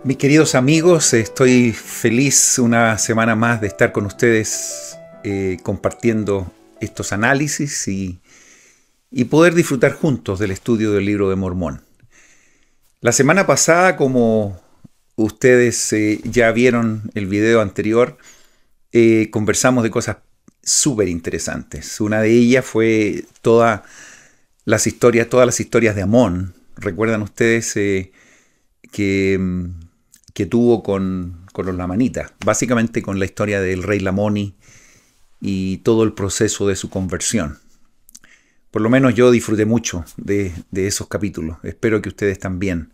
Mis queridos amigos, estoy feliz una semana más de estar con ustedes compartiendo estos análisis y poder disfrutar juntos del estudio del libro de Mormón. La semana pasada, como ustedes ya vieron el video anterior, conversamos de cosas súper interesantes. Una de ellas fue todas las historias de Amón. ¿Recuerdan ustedes que tuvo con los lamanitas? Básicamente con la historia del rey Lamoni y todo el proceso de su conversión. Por lo menos yo disfruté mucho de esos capítulos. Espero que ustedes también.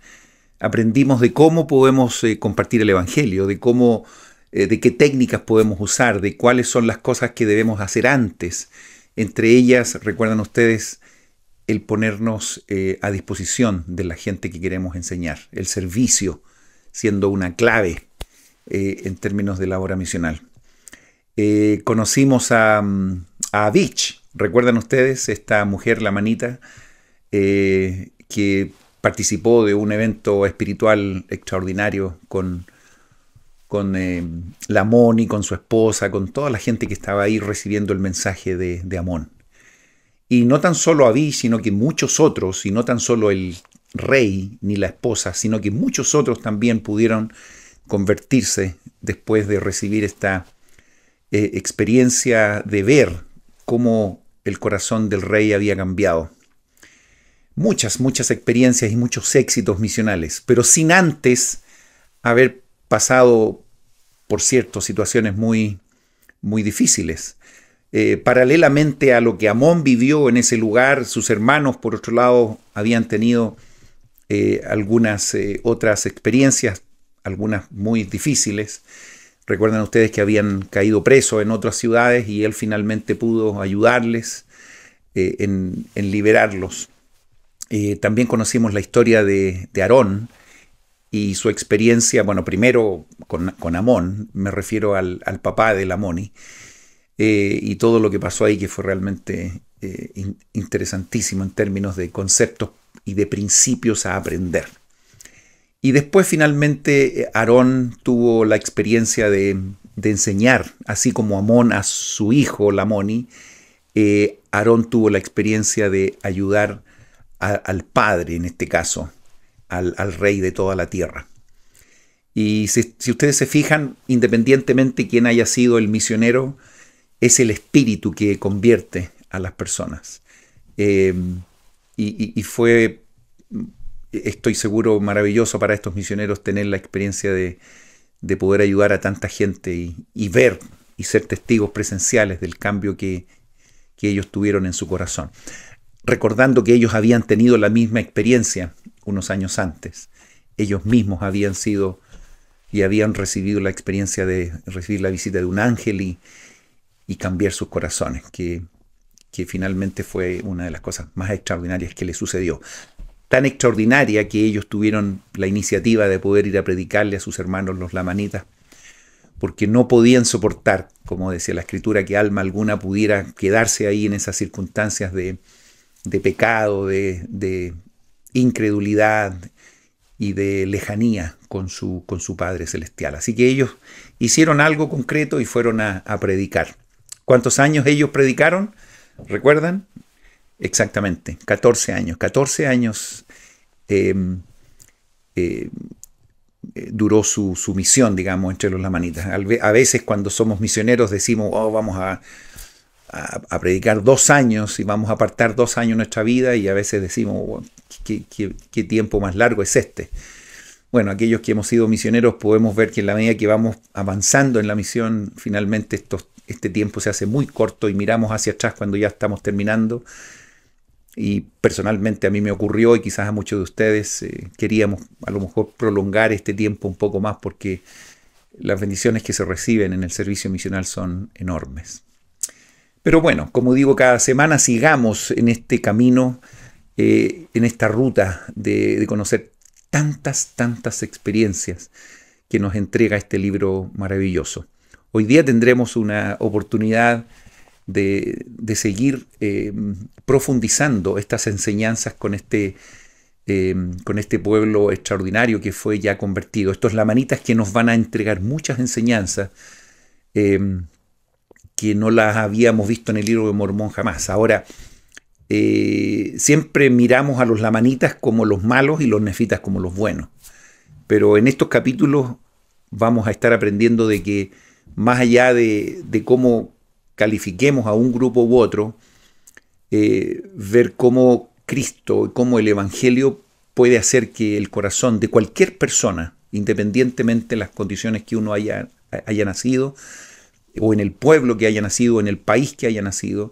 Aprendimos de cómo podemos compartir el Evangelio, de qué técnicas podemos usar, de cuáles son las cosas que debemos hacer antes. Entre ellas, recuerdan ustedes, el ponernos a disposición de la gente que queremos enseñar, el servicio siendo una clave en términos de la obra misional. Conocimos a Avich, recuerdan ustedes, esta mujer lamanita que participó de un evento espiritual extraordinario con Lamoni, con su esposa, con toda la gente que estaba ahí recibiendo el mensaje de Amón. Y no tan solo Avich, sino que muchos otros, y no tan solo el rey ni la esposa, sino que muchos otros también pudieron convertirse después de recibir esta experiencia de ver cómo el corazón del rey había cambiado. Muchas experiencias y muchos éxitos misionales, pero sin antes haber pasado, por cierto, situaciones muy difíciles. Paralelamente a lo que Amón vivió en ese lugar, sus hermanos, por otro lado, habían tenido algunas otras experiencias, algunas muy difíciles. Recuerdan ustedes que habían caído presos en otras ciudades y él finalmente pudo ayudarles en liberarlos. También conocimos la historia de Aarón y su experiencia, bueno, primero con Amón, me refiero al papá de Lamoni, y todo lo que pasó ahí, que fue realmente interesantísimo en términos de conceptos y de principios a aprender. Y después finalmente Aarón tuvo la experiencia de enseñar, así como Amón a su hijo Lamoni, Aarón tuvo la experiencia de ayudar al padre, en este caso, al rey de toda la tierra. Y si ustedes se fijan, independientemente quién haya sido el misionero, es el espíritu que convierte a las personas. Y fue, estoy seguro, maravilloso para estos misioneros tener la experiencia de poder ayudar a tanta gente y ver y ser testigos presenciales del cambio que ellos tuvieron en su corazón. Recordando que ellos habían tenido la misma experiencia unos años antes. Ellos mismos habían sido y habían recibido la experiencia de recibir la visita de un ángel y cambiar sus corazones, que finalmente fue una de las cosas más extraordinarias que les sucedió. Tan extraordinaria que ellos tuvieron la iniciativa de poder ir a predicarle a sus hermanos los lamanitas, porque no podían soportar, como decía la Escritura, que alma alguna pudiera quedarse ahí en esas circunstancias de pecado, de incredulidad y de lejanía con su Padre Celestial. Así que ellos hicieron algo concreto y fueron a predicar. ¿Cuántos años ellos predicaron? ¿Recuerdan? Exactamente, 14 años. 14 años duró su misión, digamos, entre los lamanitas. A veces cuando somos misioneros decimos, vamos a predicar 2 años y vamos a apartar 2 años de nuestra vida, y a veces decimos, ¿qué tiempo más largo es este? Bueno, aquellos que hemos sido misioneros podemos ver que en la medida que vamos avanzando en la misión, finalmente este tiempo se hace muy corto y miramos hacia atrás cuando ya estamos terminando. Y personalmente a mí me ocurrió, y quizás a muchos de ustedes, queríamos a lo mejor prolongar este tiempo un poco más, porque las bendiciones que se reciben en el servicio misional son enormes. Pero bueno, como digo, cada semana sigamos en este camino, en esta ruta de conocer tantas experiencias que nos entrega este libro maravilloso. Hoy día tendremos una oportunidad de seguir profundizando estas enseñanzas con este con este pueblo extraordinario que fue ya convertido. Estos lamanitas que nos van a entregar muchas enseñanzas que no las habíamos visto en el libro de Mormón jamás. Ahora, siempre miramos a los lamanitas como los malos y los nefitas como los buenos. Pero en estos capítulos vamos a estar aprendiendo de que más allá de cómo califiquemos a un grupo u otro, ver cómo Cristo y cómo el Evangelio puede hacer que el corazón de cualquier persona, independientemente de las condiciones que uno haya nacido, o en el pueblo que haya nacido, o en el país que haya nacido,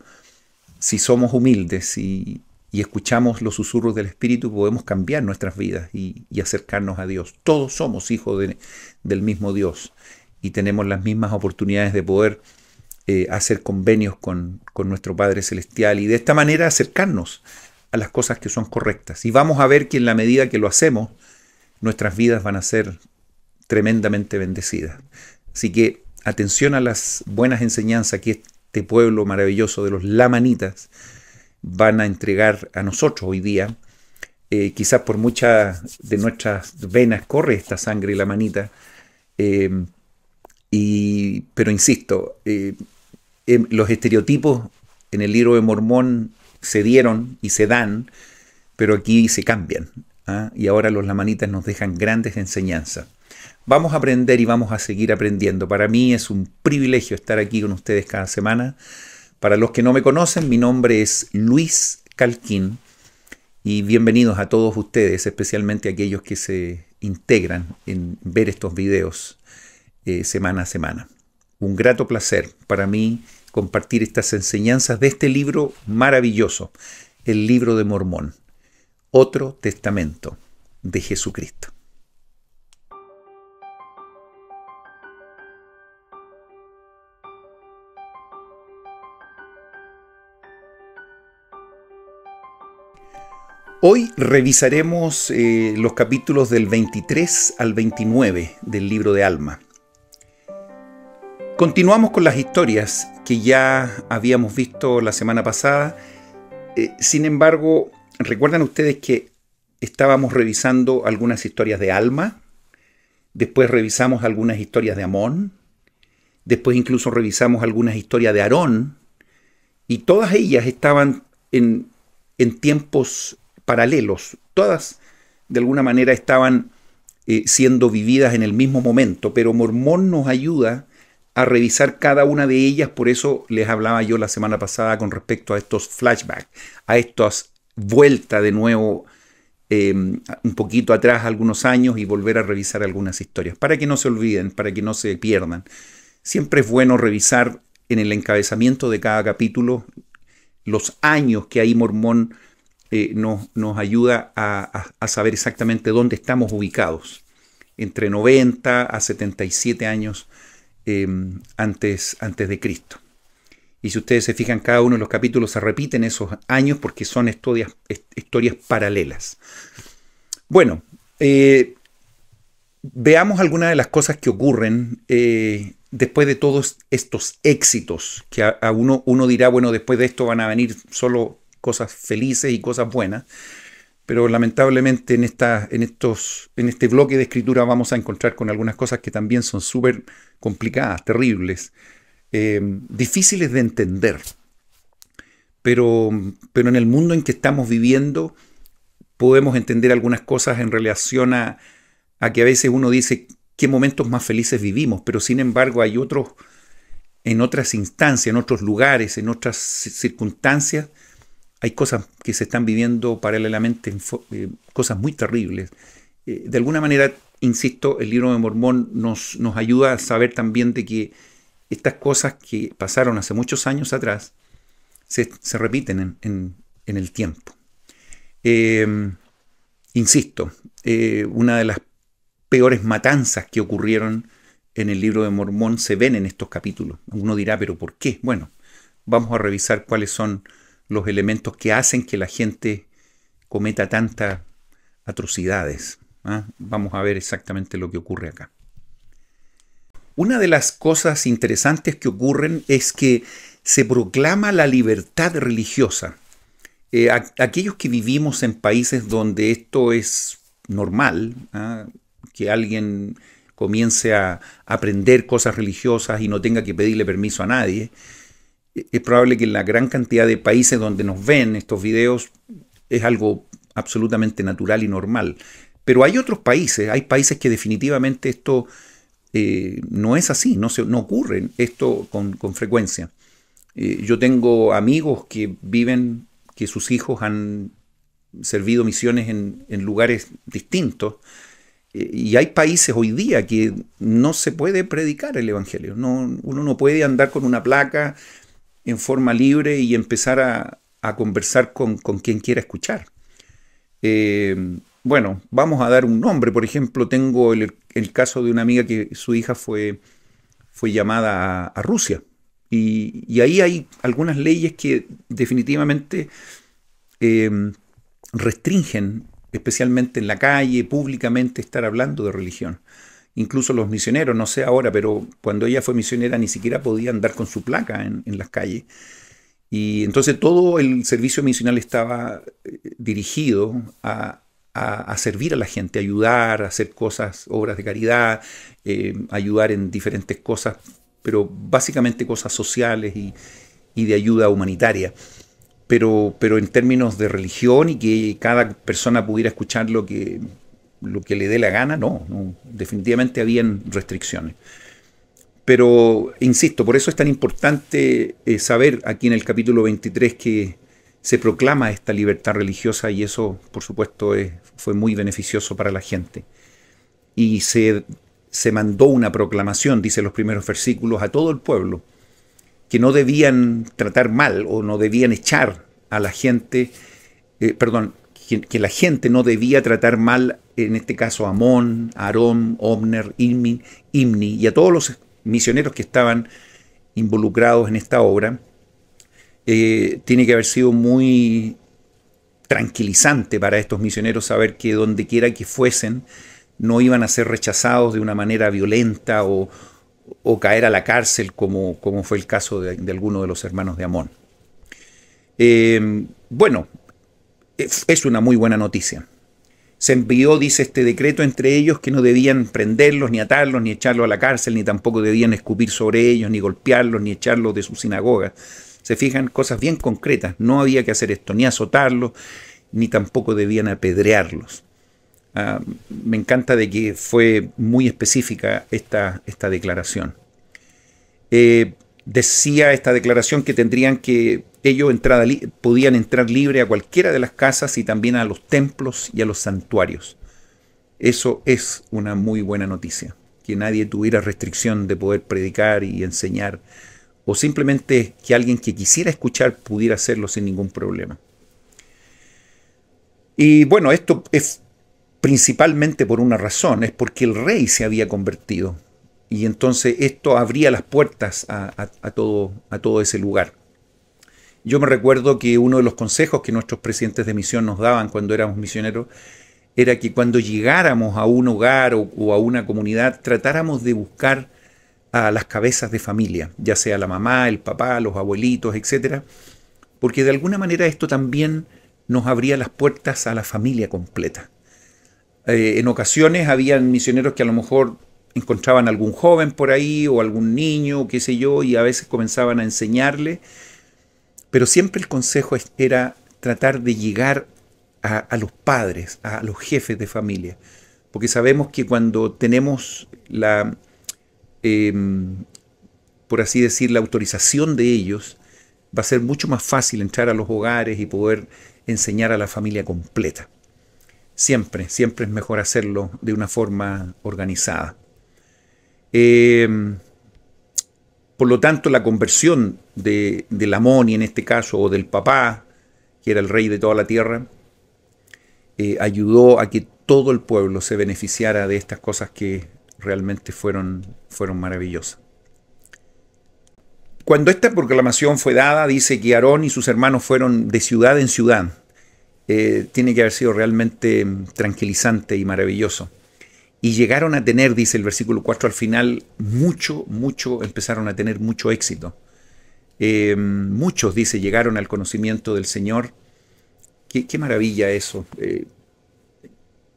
si somos humildes y escuchamos los susurros del Espíritu, podemos cambiar nuestras vidas y acercarnos a Dios. Todos somos hijos del mismo Dios y tenemos las mismas oportunidades de poder hacer convenios con nuestro Padre Celestial y de esta manera acercarnos a las cosas que son correctas. Y vamos a ver que en la medida que lo hacemos, nuestras vidas van a ser tremendamente bendecidas. Así que atención a las buenas enseñanzas que este pueblo maravilloso de los lamanitas van a entregar a nosotros hoy día. Quizás por muchas de nuestras venas corre esta sangre lamanita, pero insisto, los estereotipos en el libro de Mormón se dieron y se dan, pero aquí se cambian, y ahora los lamanitas nos dejan grandes enseñanzas. Vamos a aprender y vamos a seguir aprendiendo. Para mí es un privilegio estar aquí con ustedes cada semana. Para los que no me conocen, mi nombre es Luis Calquín y bienvenidos a todos ustedes, especialmente aquellos que se integran en ver estos videos semana a semana. Un grato placer para mí compartir estas enseñanzas de este libro maravilloso, el Libro de Mormón, otro testamento de Jesucristo. Hoy revisaremos los capítulos del 23 al 29 del libro de Alma. Continuamos con las historias que ya habíamos visto la semana pasada. Sin embargo, ¿recuerdan ustedes que estábamos revisando algunas historias de Alma? Después revisamos algunas historias de Amón. Después incluso revisamos algunas historias de Aarón. Y todas ellas estaban en tiempos paralelos. Todas de alguna manera estaban siendo vividas en el mismo momento. Pero Mormón nos ayuda a revisar cada una de ellas, por eso les hablaba yo la semana pasada con respecto a estos flashbacks, a estas vueltas de nuevo un poquito atrás algunos años y volver a revisar algunas historias, para que no se olviden, para que no se pierdan. Siempre es bueno revisar en el encabezamiento de cada capítulo los años que ahí Mormón nos ayuda a saber exactamente dónde estamos ubicados, entre 90 a 77 años antes de Cristo. Y si ustedes se fijan, cada uno de los capítulos se repiten esos años porque son historias paralelas. Bueno, veamos algunas de las cosas que ocurren después de todos estos éxitos, que a uno dirá, bueno, después de esto van a venir solo cosas felices y cosas buenas. Pero lamentablemente en este bloque de escritura vamos a encontrar con algunas cosas que también son súper complicadas, terribles, difíciles de entender. Pero en el mundo en que estamos viviendo podemos entender algunas cosas en relación a que a veces uno dice qué momentos más felices vivimos, pero sin embargo hay otros, en otras instancias, en otros lugares, en otras circunstancias, hay cosas que se están viviendo paralelamente, cosas muy terribles. De alguna manera, insisto, el libro de Mormón nos ayuda a saber también de que estas cosas que pasaron hace muchos años atrás se repiten en el tiempo. Insisto, una de las peores matanzas que ocurrieron en el libro de Mormón se ven en estos capítulos. Uno dirá, ¿pero por qué? Bueno, vamos a revisar cuáles son los elementos que hacen que la gente cometa tantas atrocidades. Vamos a ver exactamente lo que ocurre acá. Una de las cosas interesantes que ocurren es que se proclama la libertad religiosa Aquellos que vivimos en países donde esto es normal, ¿ah? Que alguien comience a aprender cosas religiosas y no tenga que pedirle permiso a nadie, es probable que en la gran cantidad de países donde nos ven estos videos es algo absolutamente natural y normal. Pero hay otros países, hay países que definitivamente esto no es así, no ocurre esto con frecuencia. Yo tengo amigos que viven, que sus hijos han servido misiones en lugares distintos, y hay países hoy día que no se puede predicar el Evangelio. Uno no puede andar con una placa en forma libre y empezar a conversar con quien quiera escuchar. Bueno, vamos a dar un nombre. Por ejemplo, tengo el caso de una amiga que su hija fue llamada a Rusia. Y ahí hay algunas leyes que definitivamente restringen, especialmente en la calle, públicamente, estar hablando de religión. Incluso los misioneros, no sé ahora, pero cuando ella fue misionera ni siquiera podía andar con su placa en las calles. Y entonces todo el servicio misional estaba dirigido a servir a la gente, a ayudar, a hacer cosas, obras de caridad, ayudar en diferentes cosas, pero básicamente cosas sociales y de ayuda humanitaria. Pero en términos de religión y que cada persona pudiera escuchar lo que le dé la gana, no, definitivamente habían restricciones. Pero, insisto, por eso es tan importante saber aquí en el capítulo 23 que se proclama esta libertad religiosa, y eso, por supuesto, fue muy beneficioso para la gente. Y se mandó una proclamación, dice los primeros versículos, a todo el pueblo, que no debían tratar mal o no debían echar a la gente, que la gente no debía tratar mal, en este caso a Amón, a Aarón, Obner, Imni y a todos los misioneros que estaban involucrados en esta obra. Tiene que haber sido muy tranquilizante para estos misioneros saber que donde quiera que fuesen no iban a ser rechazados de una manera violenta o caer a la cárcel como fue el caso de alguno de los hermanos de Amón. Bueno, es una muy buena noticia. Se envió, dice este decreto, entre ellos que no debían prenderlos, ni atarlos, ni echarlos a la cárcel, ni tampoco debían escupir sobre ellos, ni golpearlos, ni echarlos de su sinagoga. Se fijan, cosas bien concretas. No había que hacer esto, ni azotarlos, ni tampoco debían apedrearlos. Me encanta de que fue muy específica esta declaración. Decía esta declaración que ellos podían entrar libre a cualquiera de las casas y también a los templos y a los santuarios. Eso es una muy buena noticia, que nadie tuviera restricción de poder predicar y enseñar, o simplemente que alguien que quisiera escuchar pudiera hacerlo sin ningún problema. Y bueno, esto es principalmente por una razón, es porque el rey se había convertido, y entonces esto abría las puertas a todo ese lugar. Yo me recuerdo que uno de los consejos que nuestros presidentes de misión nos daban cuando éramos misioneros era que cuando llegáramos a un hogar o a una comunidad tratáramos de buscar a las cabezas de familia, ya sea la mamá, el papá, los abuelitos, etc. Porque de alguna manera esto también nos abría las puertas a la familia completa. En ocasiones habían misioneros que a lo mejor encontraban algún joven por ahí o algún niño, qué sé yo, y a veces comenzaban a enseñarle, pero siempre el consejo era tratar de llegar a los padres, a los jefes de familia, porque sabemos que cuando tenemos por así decir, la autorización de ellos, va a ser mucho más fácil entrar a los hogares y poder enseñar a la familia completa. Siempre es mejor hacerlo de una forma organizada. Por lo tanto, la conversión del Amoni, en este caso, o del papá, que era el rey de toda la tierra, ayudó a que todo el pueblo se beneficiara de estas cosas que realmente fueron maravillosas. Cuando esta proclamación fue dada, dice que Aarón y sus hermanos fueron de ciudad en ciudad. Tiene que haber sido realmente tranquilizante y maravilloso. Y llegaron a tener, dice el versículo 4 al final, empezaron a tener mucho éxito. Muchos, dice, llegaron al conocimiento del Señor Qué maravilla eso.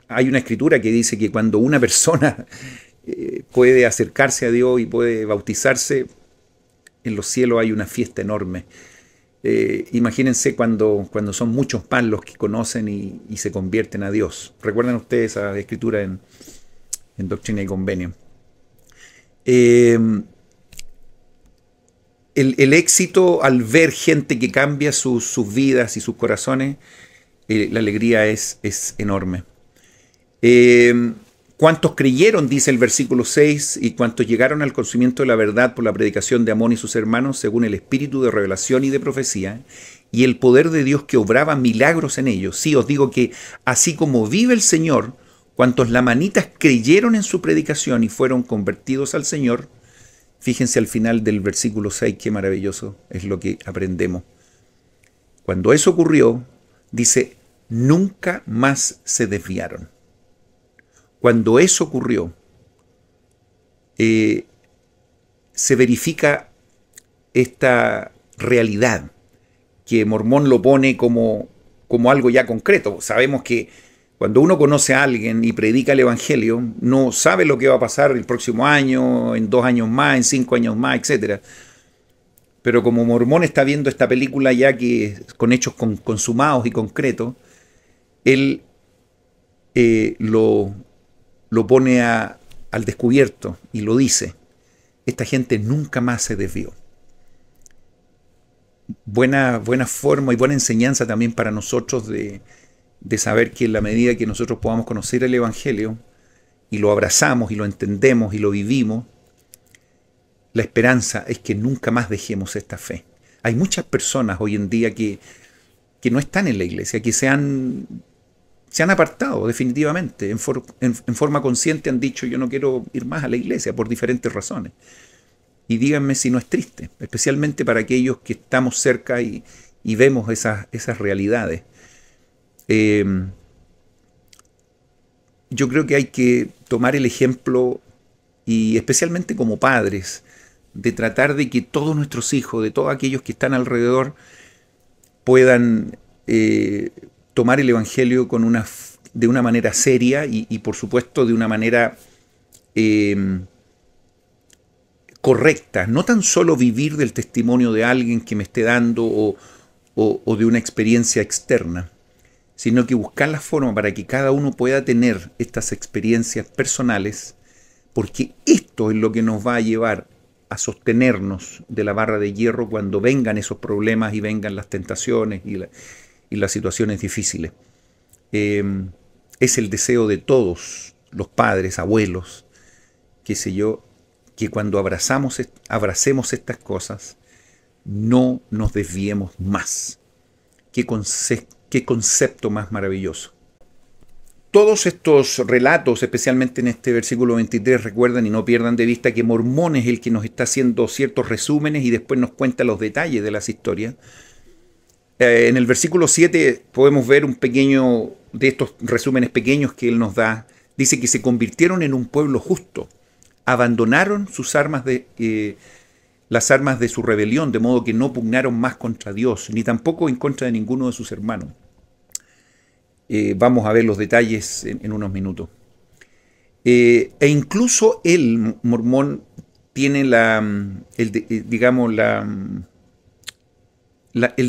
Hay una escritura que dice que cuando una persona puede acercarse a Dios y puede bautizarse, en los cielos hay una fiesta enorme. Imagínense cuando son muchos más los que conocen y se convierten a Dios. ¿Recuerdan ustedes esa escritura en Doctrina y Convenio? El éxito al ver gente que cambia sus vidas y sus corazones, la alegría es enorme. ¿Cuántos creyeron, dice el versículo 6, y cuántos llegaron al conocimiento de la verdad por la predicación de Amón y sus hermanos, según el espíritu de revelación y de profecía, y el poder de Dios que obraba milagros en ellos? Sí, os digo que así como vive el Señor, cuantos lamanitas creyeron en su predicación y fueron convertidos al Señor. Fíjense al final del versículo 6, qué maravilloso es lo que aprendemos. Cuando eso ocurrió, dice, nunca más se desviaron. Cuando eso ocurrió, se verifica esta realidad que Mormón lo pone como algo ya concreto. Sabemos que cuando uno conoce a alguien y predica el Evangelio, no sabe lo que va a pasar el próximo año, en 2 años más, en 5 años más, etc. Pero como Mormón está viendo esta película ya que con hechos consumados y concretos, él lo pone al descubierto y lo dice. Esta gente nunca más se desvió. Buena forma y buena enseñanza también para nosotros de saber que en la medida que nosotros podamos conocer el Evangelio y lo abrazamos y lo entendemos y lo vivimos, la esperanza es que nunca más dejemos esta fe. Hay muchas personas hoy en día que no están en la iglesia, que se han apartado definitivamente, en forma consciente han dicho yo no quiero ir más a la iglesia por diferentes razones. Y díganme si no es triste, especialmente para aquellos que estamos cerca y vemos esas realidades. Yo creo que hay que tomar el ejemplo, y especialmente como padres, de tratar de que todos nuestros hijos, de todos aquellos que están alrededor, puedan tomar el Evangelio de una manera seria y por supuesto de una manera correcta. No tan solo vivir del testimonio de alguien que me esté dando o de una experiencia externa, sino que buscar la forma para que cada uno pueda tener estas experiencias personales, porque esto es lo que nos va a llevar a sostenernos de la barra de hierro cuando vengan esos problemas y vengan las tentaciones y las situaciones difíciles. Es el deseo de todos los padres, abuelos, qué sé yo, que cuando abracemos estas cosas, no nos desviemos más. Qué concepto más maravilloso. Todos estos relatos, especialmente en este versículo 23, recuerdan y no pierdan de vista que Mormón es el que nos está haciendo ciertos resúmenes y después nos cuenta los detalles de las historias. En el versículo 7 podemos ver un pequeño de estos resúmenes pequeños que él nos da. Dice que se convirtieron en un pueblo justo, abandonaron las armas de su rebelión, de modo que no pugnaron más contra Dios, ni tampoco en contra de ninguno de sus hermanos. Vamos a ver los detalles en unos minutos. E incluso él, Mormón, tiene el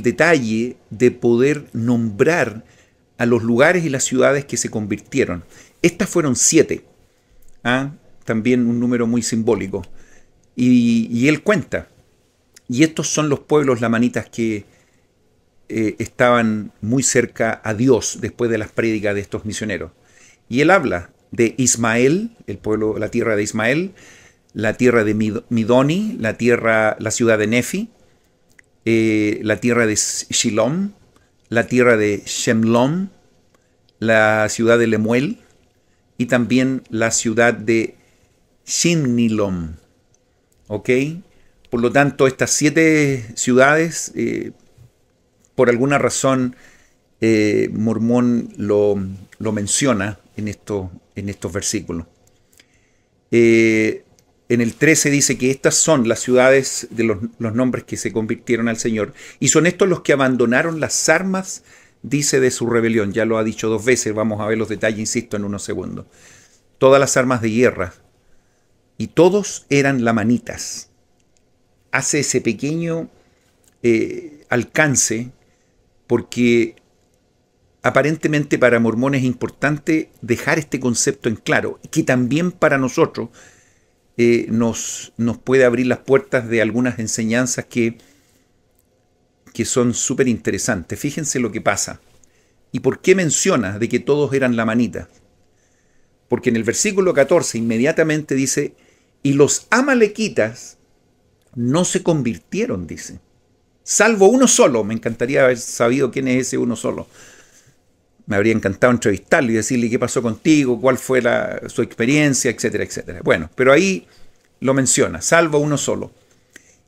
detalle de poder nombrar a los lugares y las ciudades que se convirtieron. Estas fueron 7. También un número muy simbólico. Y él cuenta. Y estos son los pueblos lamanitas que estaban muy cerca a Dios después de las prédicas de estos misioneros. Y él habla de Ismael, el pueblo, la tierra de Ismael, la tierra de Midoni, la ciudad de Nefi, la tierra de Shilom, la tierra de Shemlom, la ciudad de Lemuel y también la ciudad de Shimnilom. ¿Ok? Por lo tanto, estas 7 ciudades, por alguna razón, Mormón lo menciona en estos versículos. En el 13 dice que estas son las ciudades de los nombres que se convirtieron al Señor, y son estos los que abandonaron las armas dice de su rebelión. Ya lo ha dicho 2 veces, vamos a ver los detalles, insisto, en unos segundos. Todas las armas de guerra, y todos eran lamanitas. Hace ese pequeño alcance porque aparentemente para Mormón es importante dejar este concepto en claro, que también para nosotros nos puede abrir las puertas de algunas enseñanzas que son súper interesantes. Fíjense lo que pasa. ¿Y por qué menciona de que todos eran lamanitas? Porque en el versículo 14 inmediatamente dice, y los amalequitas no se convirtieron, dice. Salvo uno solo. Me encantaría haber sabido quién es ese uno solo. Me habría encantado entrevistarlo y decirle qué pasó contigo, cuál fue su experiencia, etcétera, etcétera. Bueno, pero ahí lo menciona, salvo uno solo.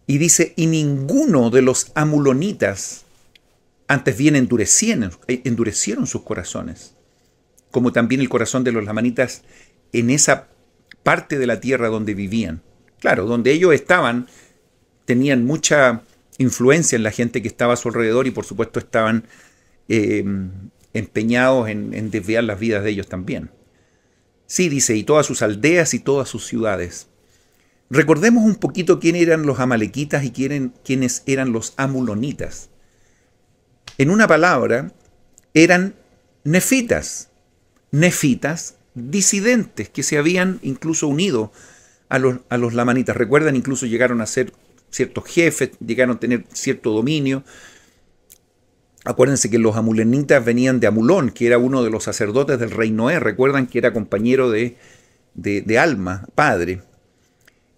Y dice, y ninguno de los amulonitas antes bien endurecieron sus corazones, como también el corazón de los lamanitas en esa parte de la tierra donde vivían. Claro, donde ellos estaban, tenían mucha influencia en la gente que estaba a su alrededor y por supuesto estaban empeñados en desviar las vidas de ellos también. Sí, dice, y todas sus aldeas y todas sus ciudades. Recordemos un poquito quiénes eran los amalequitas y quiénes eran los amulonitas. En una palabra, eran nefitas. Nefitas disidentes que se habían incluso unido a los lamanitas. Recuerdan, incluso llegaron a ser ciertos jefes, llegaron a tener cierto dominio. Acuérdense que los amulonitas venían de Amulón, que era uno de los sacerdotes del rey Noé. Recuerdan que era compañero de Alma, padre.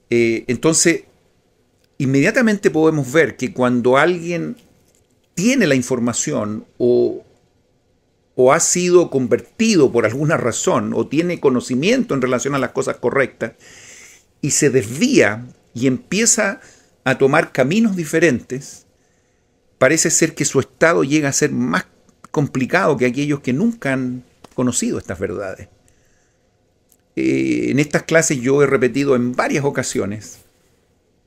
Entonces, inmediatamente podemos ver que cuando alguien tiene la información o ha sido convertido por alguna razón o tiene conocimiento en relación a las cosas correctas y se desvía y empieza a tomar caminos diferentes, parece ser que su estado llega a ser más complicado que aquellos que nunca han conocido estas verdades. En estas clases yo he repetido en varias ocasiones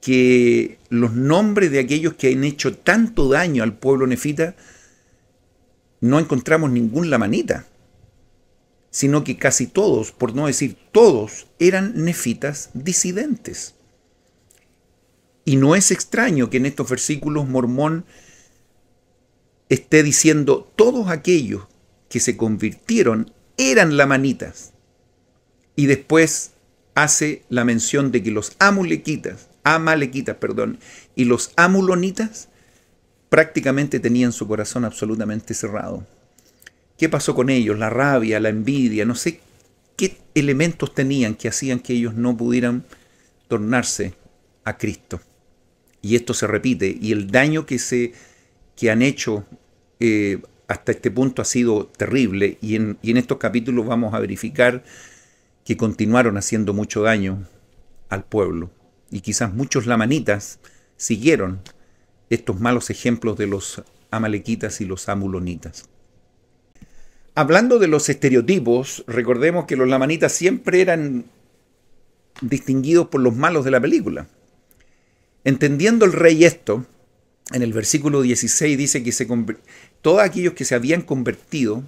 que los nombres de aquellos que han hecho tanto daño al pueblo nefita no encontramos ningún lamanita, sino que casi todos, por no decir todos, eran nefitas disidentes. Y no es extraño que en estos versículos Mormón esté diciendo todos aquellos que se convirtieron eran lamanitas. Y después hace la mención de que los amalequitas, y los amulonitas prácticamente tenían su corazón absolutamente cerrado. ¿Qué pasó con ellos? La rabia, la envidia, no sé qué elementos tenían que hacían que ellos no pudieran tornarse a Cristo. Y esto se repite, y el daño que han hecho hasta este punto ha sido terrible, y en estos capítulos vamos a verificar que continuaron haciendo mucho daño al pueblo. Y quizás muchos lamanitas siguieron estos malos ejemplos de los amalequitas y los amulonitas. Hablando de los estereotipos, recordemos que los lamanitas siempre eran distinguidos por los malos de la película. Entendiendo el rey esto, en el versículo 16 dice que todos aquellos que se habían convertido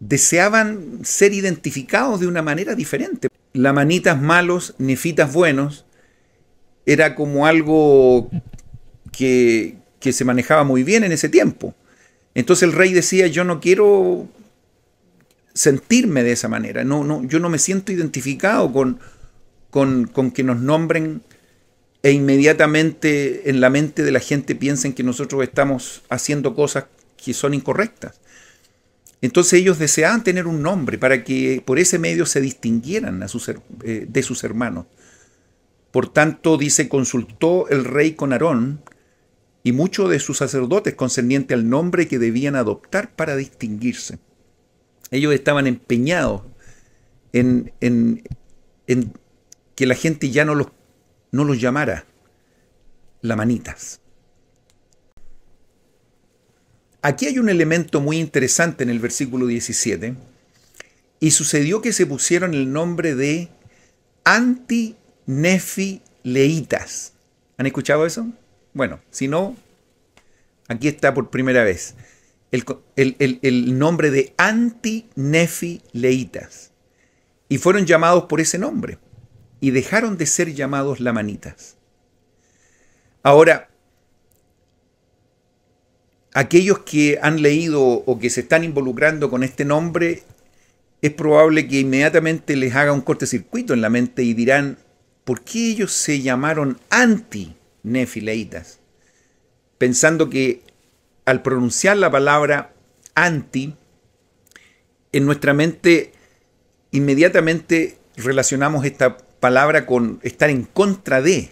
deseaban ser identificados de una manera diferente. Lamanitas malos, nefitas buenos, era como algo que se manejaba muy bien en ese tiempo. Entonces el rey decía, yo no quiero sentirme de esa manera, yo no me siento identificado con que nos nombren e inmediatamente en la mente de la gente piensen que nosotros estamos haciendo cosas que son incorrectas. Entonces ellos deseaban tener un nombre para que por ese medio se distinguieran de sus hermanos. Por tanto, dice, consultó el rey con Aarón y muchos de sus sacerdotes concerniente al nombre que debían adoptar para distinguirse. Ellos estaban empeñados en que la gente ya no los llamara lamanitas. Aquí hay un elemento muy interesante en el versículo 17. Y sucedió que se pusieron el nombre de antinefileitas. ¿Han escuchado eso? Bueno, si no, aquí está por primera vez. el nombre de antinefileitas y fueron llamados por ese nombre y dejaron de ser llamados lamanitas. Ahora, aquellos que han leído o que se están involucrando con este nombre, es probable que inmediatamente les haga un cortocircuito en la mente y dirán, ¿por qué ellos se llamaron antinefileitas? Pensando que al pronunciar la palabra anti, en nuestra mente inmediatamente relacionamos esta palabra con estar en contra de,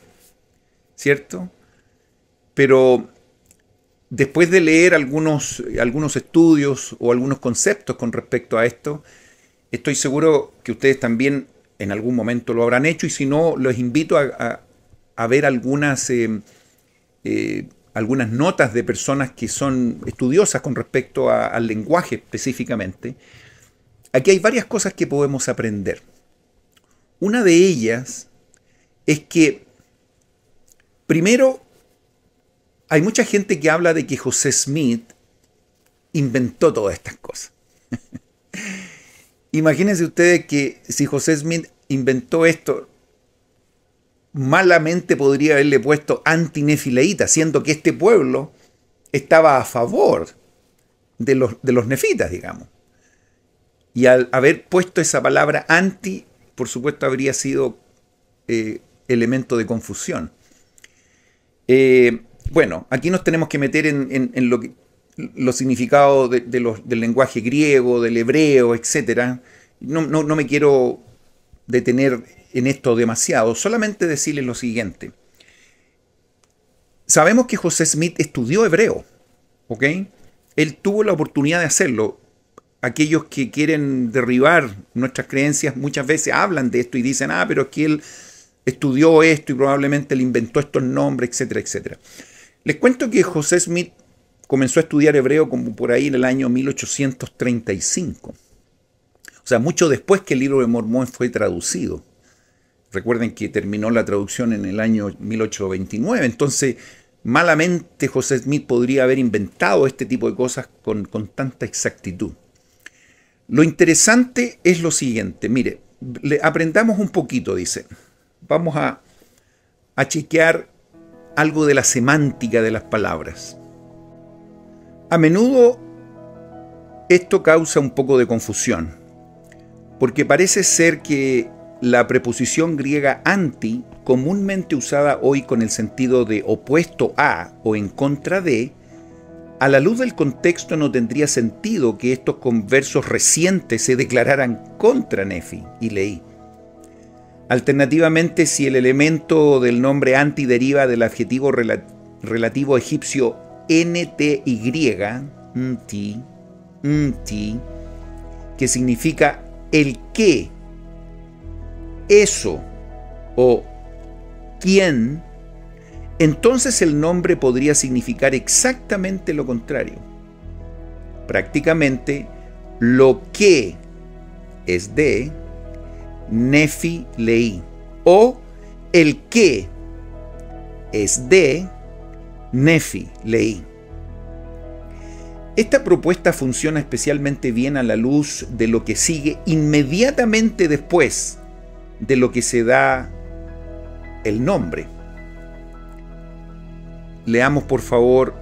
¿cierto? Pero después de leer algunos estudios o algunos conceptos con respecto a esto, estoy seguro que ustedes también en algún momento lo habrán hecho, y si no, los invito a ver algunas notas de personas que son estudiosas con respecto al lenguaje específicamente. Aquí hay varias cosas que podemos aprender. Una de ellas es que, primero, hay mucha gente que habla de que José Smith inventó todas estas cosas. Imagínense ustedes que si José Smith inventó esto, malamente podría haberle puesto antinefileíta, siendo que este pueblo estaba a favor de los nefitas, digamos. Y al haber puesto esa palabra anti, por supuesto habría sido elemento de confusión. Bueno, aquí nos tenemos que meter en los significados del lenguaje griego, del hebreo, etc. No me quiero detener en esto demasiado, solamente decirles lo siguiente. Sabemos que José Smith estudió hebreo, ¿ok? Él tuvo la oportunidad de hacerlo. Aquellos que quieren derribar nuestras creencias muchas veces hablan de esto y dicen, pero es que él estudió esto y probablemente le inventó estos nombres, etcétera, etcétera. Les cuento que José Smith comenzó a estudiar hebreo como por ahí en el año 1835. O sea, mucho después que el libro de Mormón fue traducido. Recuerden que terminó la traducción en el año 1829. Entonces, malamente José Smith podría haber inventado este tipo de cosas con tanta exactitud. Lo interesante es lo siguiente. Mire, aprendamos un poquito, dice. Vamos a chequear algo de la semántica de las palabras. A menudo esto causa un poco de confusión, porque parece ser que la preposición griega anti, comúnmente usada hoy con el sentido de opuesto a o en contra de, a la luz del contexto no tendría sentido que estos conversos recientes se declararan contra Nefi y Leí. Alternativamente, si el elemento del nombre anti deriva del adjetivo relativo egipcio nty, que significa el qué, eso o quién, entonces el nombre podría significar exactamente lo contrario. Prácticamente, lo que es de Nefi Leí, o el que es de Nefi Leí. Esta propuesta funciona especialmente bien a la luz de lo que sigue inmediatamente después de lo que se da el nombre. Leamos por favor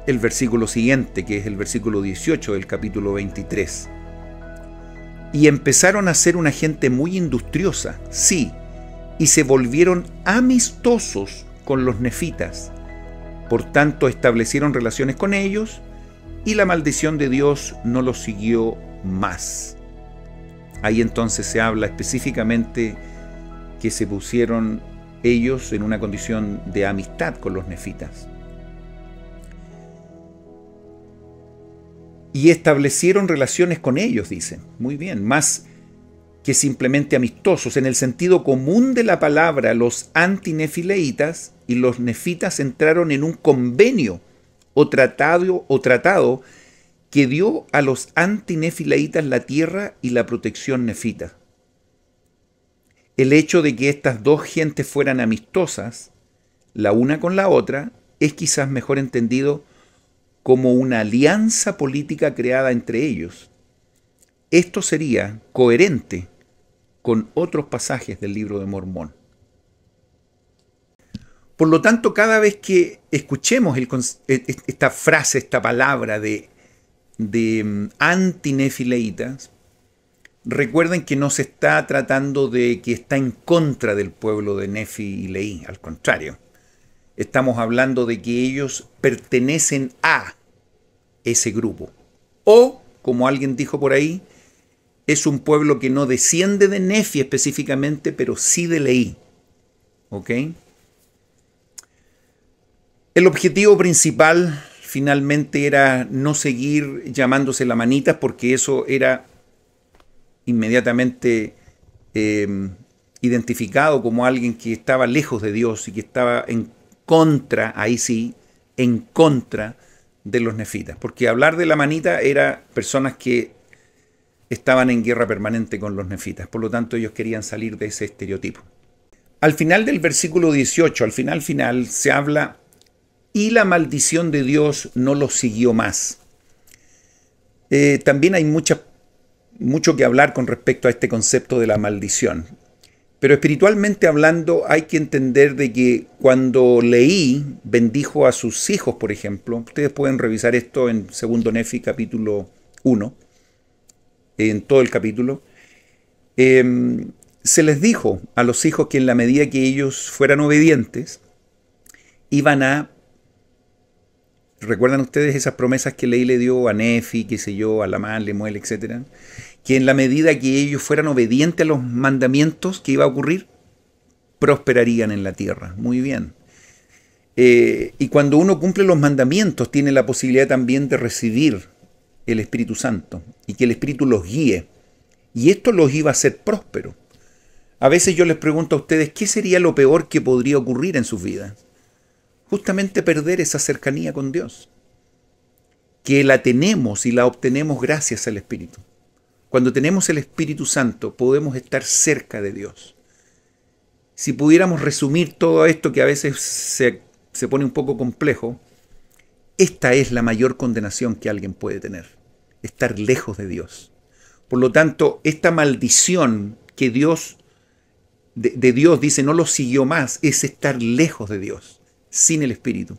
el versículo siguiente, que es el versículo 18 del capítulo 23. Y empezaron a ser una gente muy industriosa, sí, y se volvieron amistosos con los nefitas. Por tanto, establecieron relaciones con ellos y la maldición de Dios no los siguió más. Ahí entonces se habla específicamente que se pusieron ellos en una condición de amistad con los nefitas. Y establecieron relaciones con ellos, dicen. Muy bien, más que simplemente amistosos. En el sentido común de la palabra, los antinefileitas y los nefitas entraron en un convenio o tratado que dio a los antinefileitas la tierra y la protección nefita. El hecho de que estas dos gentes fueran amistosas, la una con la otra, es quizás mejor entendido como una alianza política creada entre ellos. Esto sería coherente con otros pasajes del libro de Mormón. Por lo tanto, cada vez que escuchemos esta frase, esta palabra de antinefileitas, recuerden que no se está tratando de que está en contra del pueblo de Nefi y Leí, al contrario. Estamos hablando de que ellos pertenecen a ese grupo. O, como alguien dijo por ahí, es un pueblo que no desciende de Nefi específicamente, pero sí de Leí. ¿Ok? El objetivo principal finalmente era no seguir llamándose lamanitas, porque eso era inmediatamente identificado como alguien que estaba lejos de Dios y que estaba en contra, ahí sí, en contra de los nefitas. Porque hablar de lamanita era personas que estaban en guerra permanente con los nefitas. Por lo tanto, ellos querían salir de ese estereotipo. Al final del versículo 18, al final, se habla: y la maldición de Dios no los siguió más. También hay mucho que hablar con respecto a este concepto de la maldición. Pero espiritualmente hablando, hay que entender de que cuando Leí bendijo a sus hijos, por ejemplo, ustedes pueden revisar esto en 2 Nefi capítulo 1, en todo el capítulo, se les dijo a los hijos que en la medida que ellos fueran obedientes, iban a... ¿Recuerdan ustedes esas promesas que Leí le dio a Nefi, qué sé yo, a Lamán, Lemuel, etcétera? Que en la medida que ellos fueran obedientes a los mandamientos, ¿qué iba a ocurrir? Prosperarían en la tierra. Muy bien. Y cuando uno cumple los mandamientos, tiene la posibilidad también de recibir el Espíritu Santo y que el Espíritu los guíe. Y esto los iba a hacer prósperos. A veces yo les pregunto a ustedes, ¿qué sería lo peor que podría ocurrir en sus vidas? Justamente perder esa cercanía con Dios, que la tenemos y la obtenemos gracias al Espíritu. Cuando tenemos el Espíritu Santo, podemos estar cerca de Dios. Si pudiéramos resumir todo esto, que a veces se pone un poco complejo, esta es la mayor condenación que alguien puede tener: estar lejos de Dios. Por lo tanto, esta maldición que Dios, de Dios dice no los siguió más, es estar lejos de Dios, sin el Espíritu.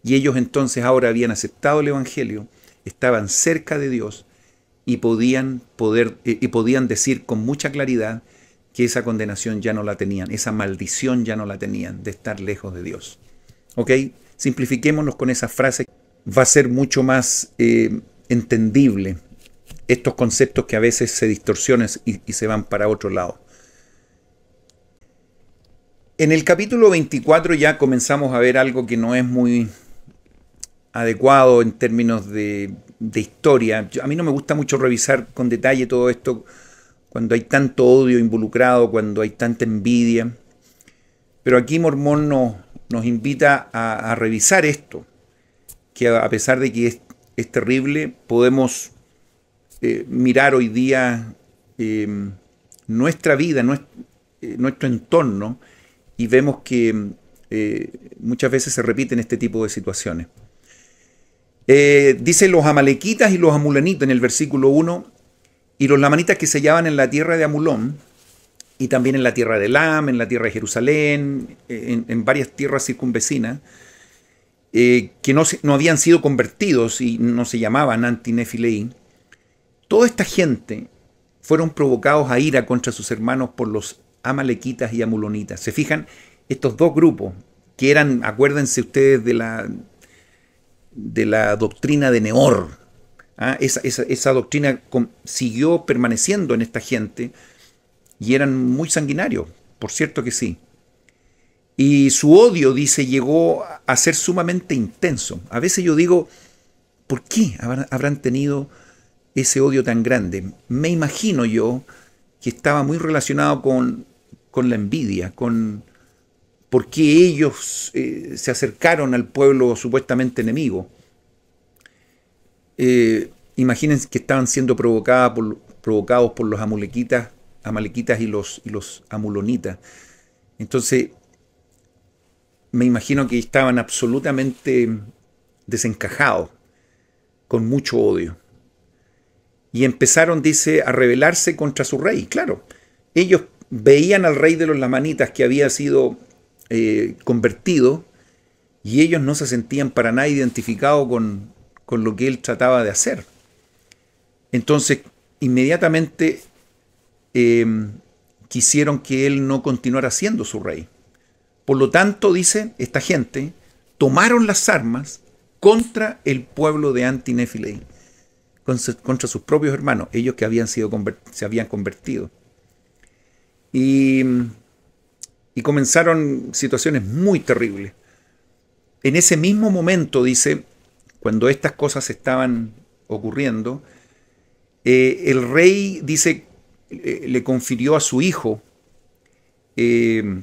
Y ellos entonces ahora habían aceptado el Evangelio, estaban cerca de Dios y podían decir con mucha claridad que esa condenación ya no la tenían, esa maldición ya no la tenían de estar lejos de Dios. ¿Ok? Simplifiquémonos con esa frase. Va a ser mucho más entendible estos conceptos que a veces se distorsionan y se van para otro lado. En el capítulo 24 ya comenzamos a ver algo que no es muy adecuado en términos de historia. A mí no me gusta mucho revisar con detalle todo esto cuando hay tanto odio involucrado, cuando hay tanta envidia. Pero aquí Mormón nos invita a revisar esto, que a pesar de que es terrible, podemos mirar hoy día nuestra vida, nuestro entorno, y vemos que muchas veces se repiten este tipo de situaciones. Dice los amalequitas y los amulonitas en el versículo 1, y los lamanitas que se hallaban en la tierra de Amulón, y también en la tierra de Elam, en la tierra de Jerusalén, en varias tierras circunvecinas, que no habían sido convertidos y no se llamaban anti-Nefileí. Toda esta gente fueron provocados a ira contra sus hermanos por los amalequitas y amulonitas. ¿Se fijan? Estos dos grupos, que eran, acuérdense ustedes de la doctrina de Nehor. Esa doctrina siguió permaneciendo en esta gente y eran muy sanguinarios, por cierto que sí. Y su odio, dice, llegó a ser sumamente intenso. A veces yo digo, ¿por qué habrán tenido ese odio tan grande? Me imagino yo que estaba muy relacionado con la envidia, por qué ellos se acercaron al pueblo supuestamente enemigo. Imagínense que estaban siendo provocados por los amalequitas y los amulonitas. Entonces, me imagino que estaban absolutamente desencajados. con mucho odio. Y empezaron, dice, a rebelarse contra su rey. Claro, ellos veían al rey de los lamanitas que había sido convertido, y ellos no se sentían para nada identificados con lo que él trataba de hacer. Entonces, inmediatamente quisieron que él no continuara siendo su rey. Por lo tanto, dice, esta gente tomaron las armas contra el pueblo de Anti-Nefilei, contra sus propios hermanos, ellos que se habían convertido. Y comenzaron situaciones muy terribles. En ese mismo momento, dice, cuando estas cosas estaban ocurriendo, el rey, dice, le confirió a su hijo el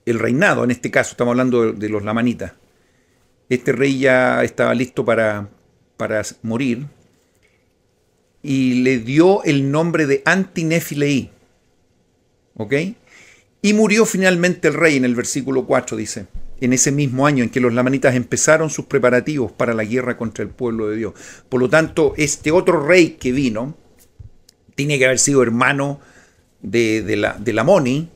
reinado. En este caso estamos hablando de los lamanitas. Este rey ya estaba listo para morir, y le dio el nombre de Anti-Nefilei. ¿Ok? Y murió finalmente el rey, en el versículo 4 dice, en ese mismo año en que los lamanitas empezaron sus preparativos para la guerra contra el pueblo de Dios. Por lo tanto, este otro rey que vino tiene que haber sido hermano de Lamoni.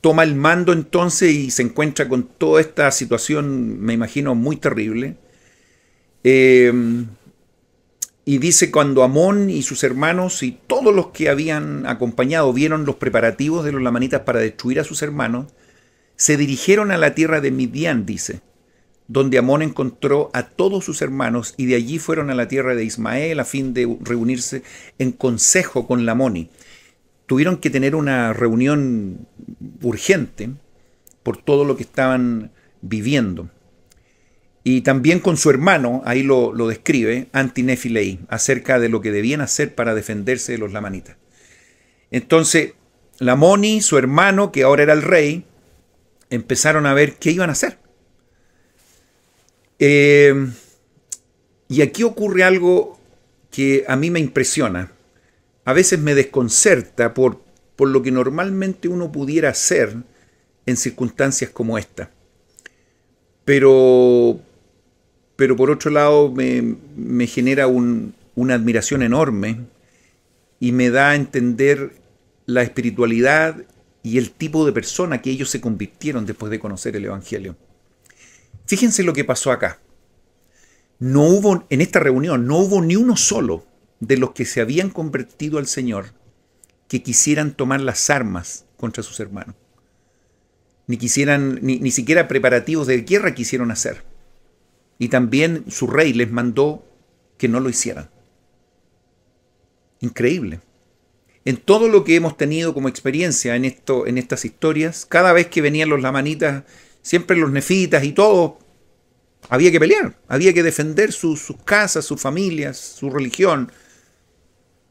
Toma el mando entonces y se encuentra con toda esta situación, me imagino, muy terrible. Y dice, cuando Amón y sus hermanos y todos los que habían acompañado vieron los preparativos de los lamanitas para destruir a sus hermanos, se dirigieron a la tierra de Midian, dice, donde Amón encontró a todos sus hermanos, y de allí fueron a la tierra de Ismael a fin de reunirse en consejo con Lamoni. Tuvieron que tener una reunión urgente por todo lo que estaban viviendo. Y también con su hermano, ahí lo describe, Anti-Nefilei, acerca de lo que debían hacer para defenderse de los lamanitas. Entonces, Lamoni, su hermano, que ahora era el rey, empezaron a ver qué iban a hacer. Y aquí ocurre algo que a mí me impresiona. A veces me desconcerta por lo que normalmente uno pudiera hacer en circunstancias como esta. Pero por otro lado me genera una admiración enorme y me da a entender la espiritualidad y el tipo de persona que ellos se convirtieron después de conocer el Evangelio. Fíjense lo que pasó acá. En esta reunión no hubo ni uno solo de los que se habían convertido al Señor que quisieran tomar las armas contra sus hermanos. Ni siquiera preparativos de guerra quisieron hacer. Y también su rey les mandó que no lo hicieran. Increíble. En todo lo que hemos tenido como experiencia en estas historias, cada vez que venían los lamanitas, siempre los nefitas y todo, había que pelear, había que defender sus casas, sus familias, su religión.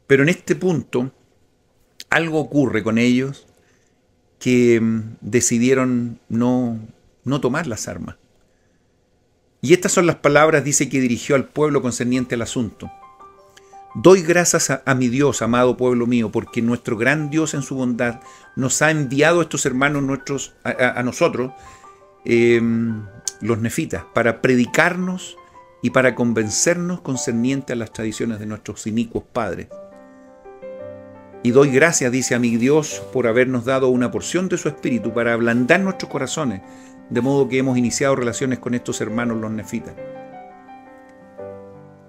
Pero en este punto, algo ocurre con ellos que decidieron no tomar las armas. Y estas son las palabras, dice, que dirigió al pueblo concerniente al asunto. Doy gracias a mi Dios, amado pueblo mío, porque nuestro gran Dios en su bondad nos ha enviado a estos hermanos nuestros, a nosotros, los nefitas, para predicarnos y para convencernos concerniente a las tradiciones de nuestros inicuos padres. Y doy gracias, dice, a mi Dios por habernos dado una porción de su espíritu para ablandar nuestros corazones, de modo que hemos iniciado relaciones con estos hermanos los nefitas.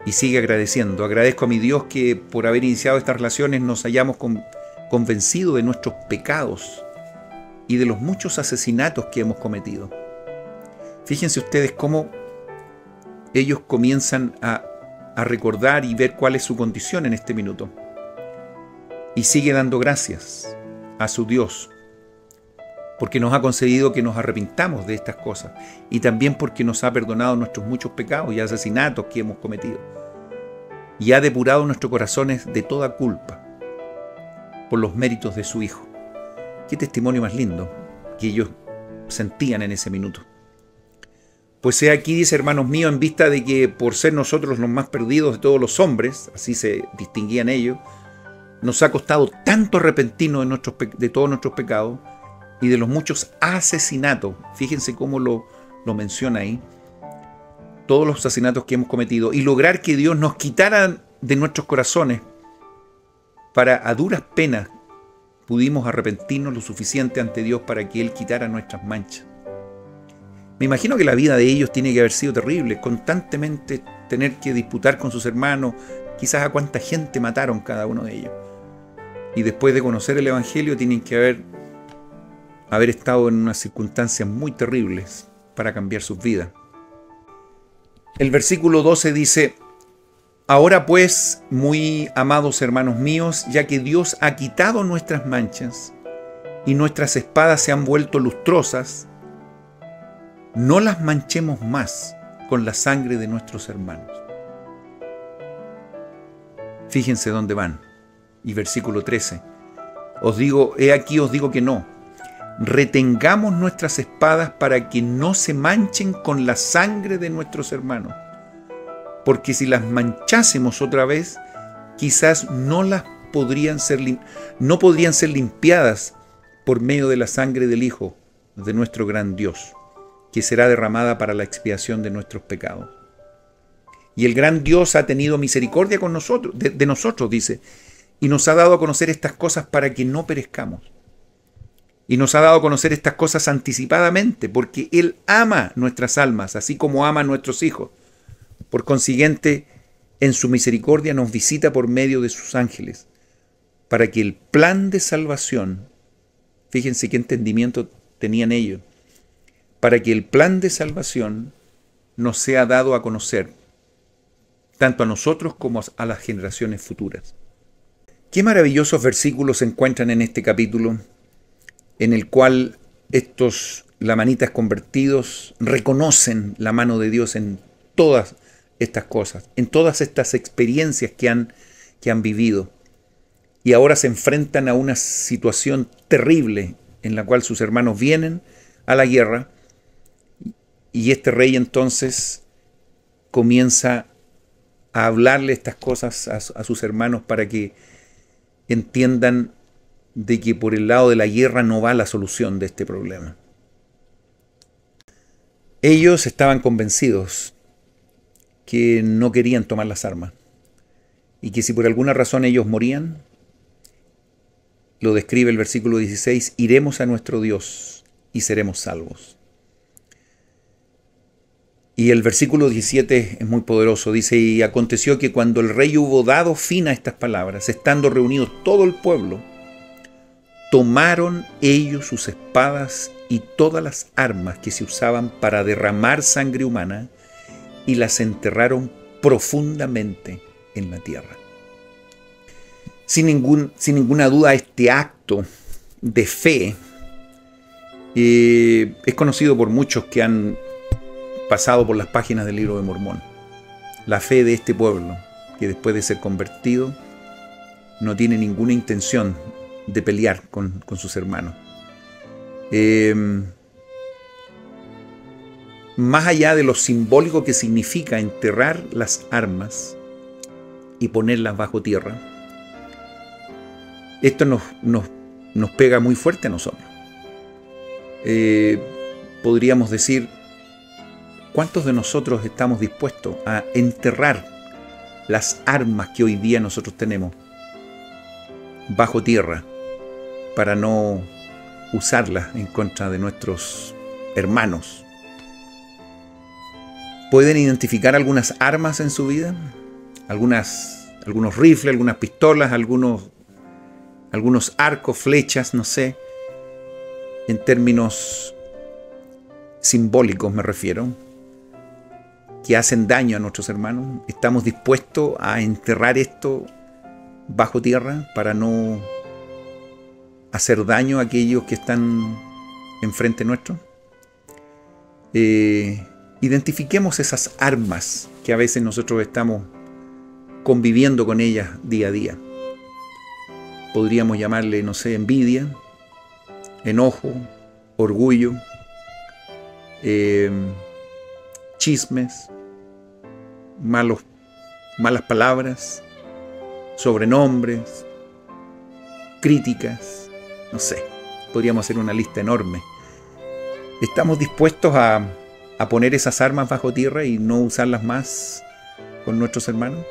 Y sigue agradeciendo. Agradezco a mi Dios que por haber iniciado estas relaciones nos hayamos convencido de nuestros pecados y de los muchos asesinatos que hemos cometido. Fíjense ustedes cómo ellos comienzan a recordar y ver cuál es su condición en este minuto. Y sigue dando gracias a su Dios, porque nos ha concedido que nos arrepintamos de estas cosas, y también porque nos ha perdonado nuestros muchos pecados y asesinatos que hemos cometido, y ha depurado nuestros corazones de toda culpa por los méritos de su Hijo. Qué testimonio más lindo que ellos sentían en ese minuto. Pues he aquí, dice, hermanos míos, en vista de que por ser nosotros los más perdidos de todos los hombres, así se distinguían ellos, nos ha costado tanto arrepentirnos de todos nuestros pecados y de los muchos asesinatos. Fíjense cómo lo menciona ahí. todos los asesinatos que hemos cometido y lograr que Dios nos quitara de nuestros corazones, para a duras penas pudimos arrepentirnos lo suficiente ante Dios para que Él quitara nuestras manchas. Me imagino que la vida de ellos tiene que haber sido terrible, constantemente tener que disputar con sus hermanos, quizás a cuánta gente mataron cada uno de ellos. Y después de conocer el Evangelio tienen que haber estado en unas circunstancias muy terribles para cambiar sus vidas. El versículo 12 dice: ahora pues, muy amados hermanos míos, ya que Dios ha quitado nuestras manchas y nuestras espadas se han vuelto lustrosas, no las manchemos más con la sangre de nuestros hermanos. Fíjense dónde van. Y versículo 13: he aquí os digo que no. Retengamos nuestras espadas para que no se manchen con la sangre de nuestros hermanos. Porque si las manchásemos otra vez, quizás no podrían ser limpiadas por medio de la sangre del Hijo de nuestro gran Dios, que será derramada para la expiación de nuestros pecados. Y el gran Dios ha tenido misericordia con nosotros, de nosotros, dice, y nos ha dado a conocer estas cosas para que no perezcamos. Y nos ha dado a conocer estas cosas anticipadamente, porque Él ama nuestras almas, así como ama a nuestros hijos. Por consiguiente, en su misericordia nos visita por medio de sus ángeles, para que el plan de salvación, fíjense qué entendimiento tenían ellos, para que el plan de salvación nos sea dado a conocer, tanto a nosotros como a las generaciones futuras. Qué maravillosos versículos se encuentran en este capítulo, en el cual estos lamanitas convertidos reconocen la mano de Dios en todas estas cosas, en todas estas experiencias que han vivido. Y ahora se enfrentan a una situación terrible en la cual sus hermanos vienen a la guerra y este rey entonces comienza a hablarle estas cosas a sus hermanos para que entiendan de que por el lado de la guerra no va la solución de este problema. Ellos estaban convencidos que no querían tomar las armas y que si por alguna razón ellos morían, lo describe el versículo 16, iremos a nuestro Dios y seremos salvos. Y el versículo 17 es muy poderoso, dice: y aconteció que cuando el rey hubo dado fin a estas palabras, estando reunidos todo el pueblo, tomaron ellos sus espadas y todas las armas que se usaban para derramar sangre humana y las enterraron profundamente en la tierra. Sin ninguna duda, este acto de fe es conocido por muchos que han pasado por las páginas del Libro de Mormón. La fe de este pueblo, que después de ser convertido, no tiene ninguna intención de pelear con sus hermanos. Más allá de lo simbólico que significa enterrar las armas y ponerlas bajo tierra, esto nos pega muy fuerte a nosotros. Podríamos decir, ¿cuántos de nosotros estamos dispuestos a enterrar las armas que hoy día nosotros tenemos bajo tierra para no usarlas en contra de nuestros hermanos? ¿Pueden identificar algunas armas en su vida? Algunos rifles, algunas pistolas, algunos arcos, flechas, no sé. En términos simbólicos me refiero, que hacen daño a nuestros hermanos. ¿Estamos dispuestos a enterrar esto bajo tierra para no hacer daño a aquellos que están enfrente nuestro? Identifiquemos esas armas que a veces nosotros estamos conviviendo con ellas día a día. Podríamos llamarle, no sé, envidia, enojo, orgullo, chismes, malas palabras, sobrenombres, críticas, no sé, podríamos hacer una lista enorme. ¿Estamos dispuestos a a poner esas armas bajo tierra y no usarlas más con nuestros hermanos?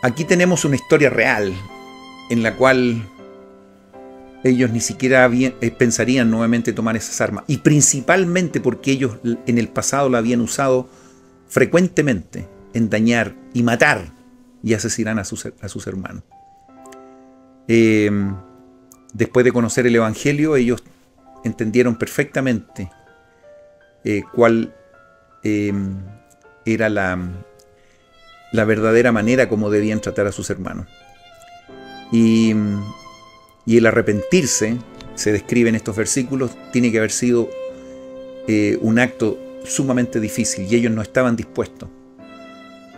Aquí tenemos una historia real en la cual ellos ni siquiera pensarían nuevamente tomar esas armas, y principalmente porque ellos en el pasado la habían usado frecuentemente en dañar y matar y asesinar a sus hermanos. Después de conocer el Evangelio, ellos entendieron perfectamente cuál era la verdadera manera como debían tratar a sus hermanos. Y el arrepentirse, se describe en estos versículos, tiene que haber sido un acto sumamente difícil, y ellos no estaban dispuestos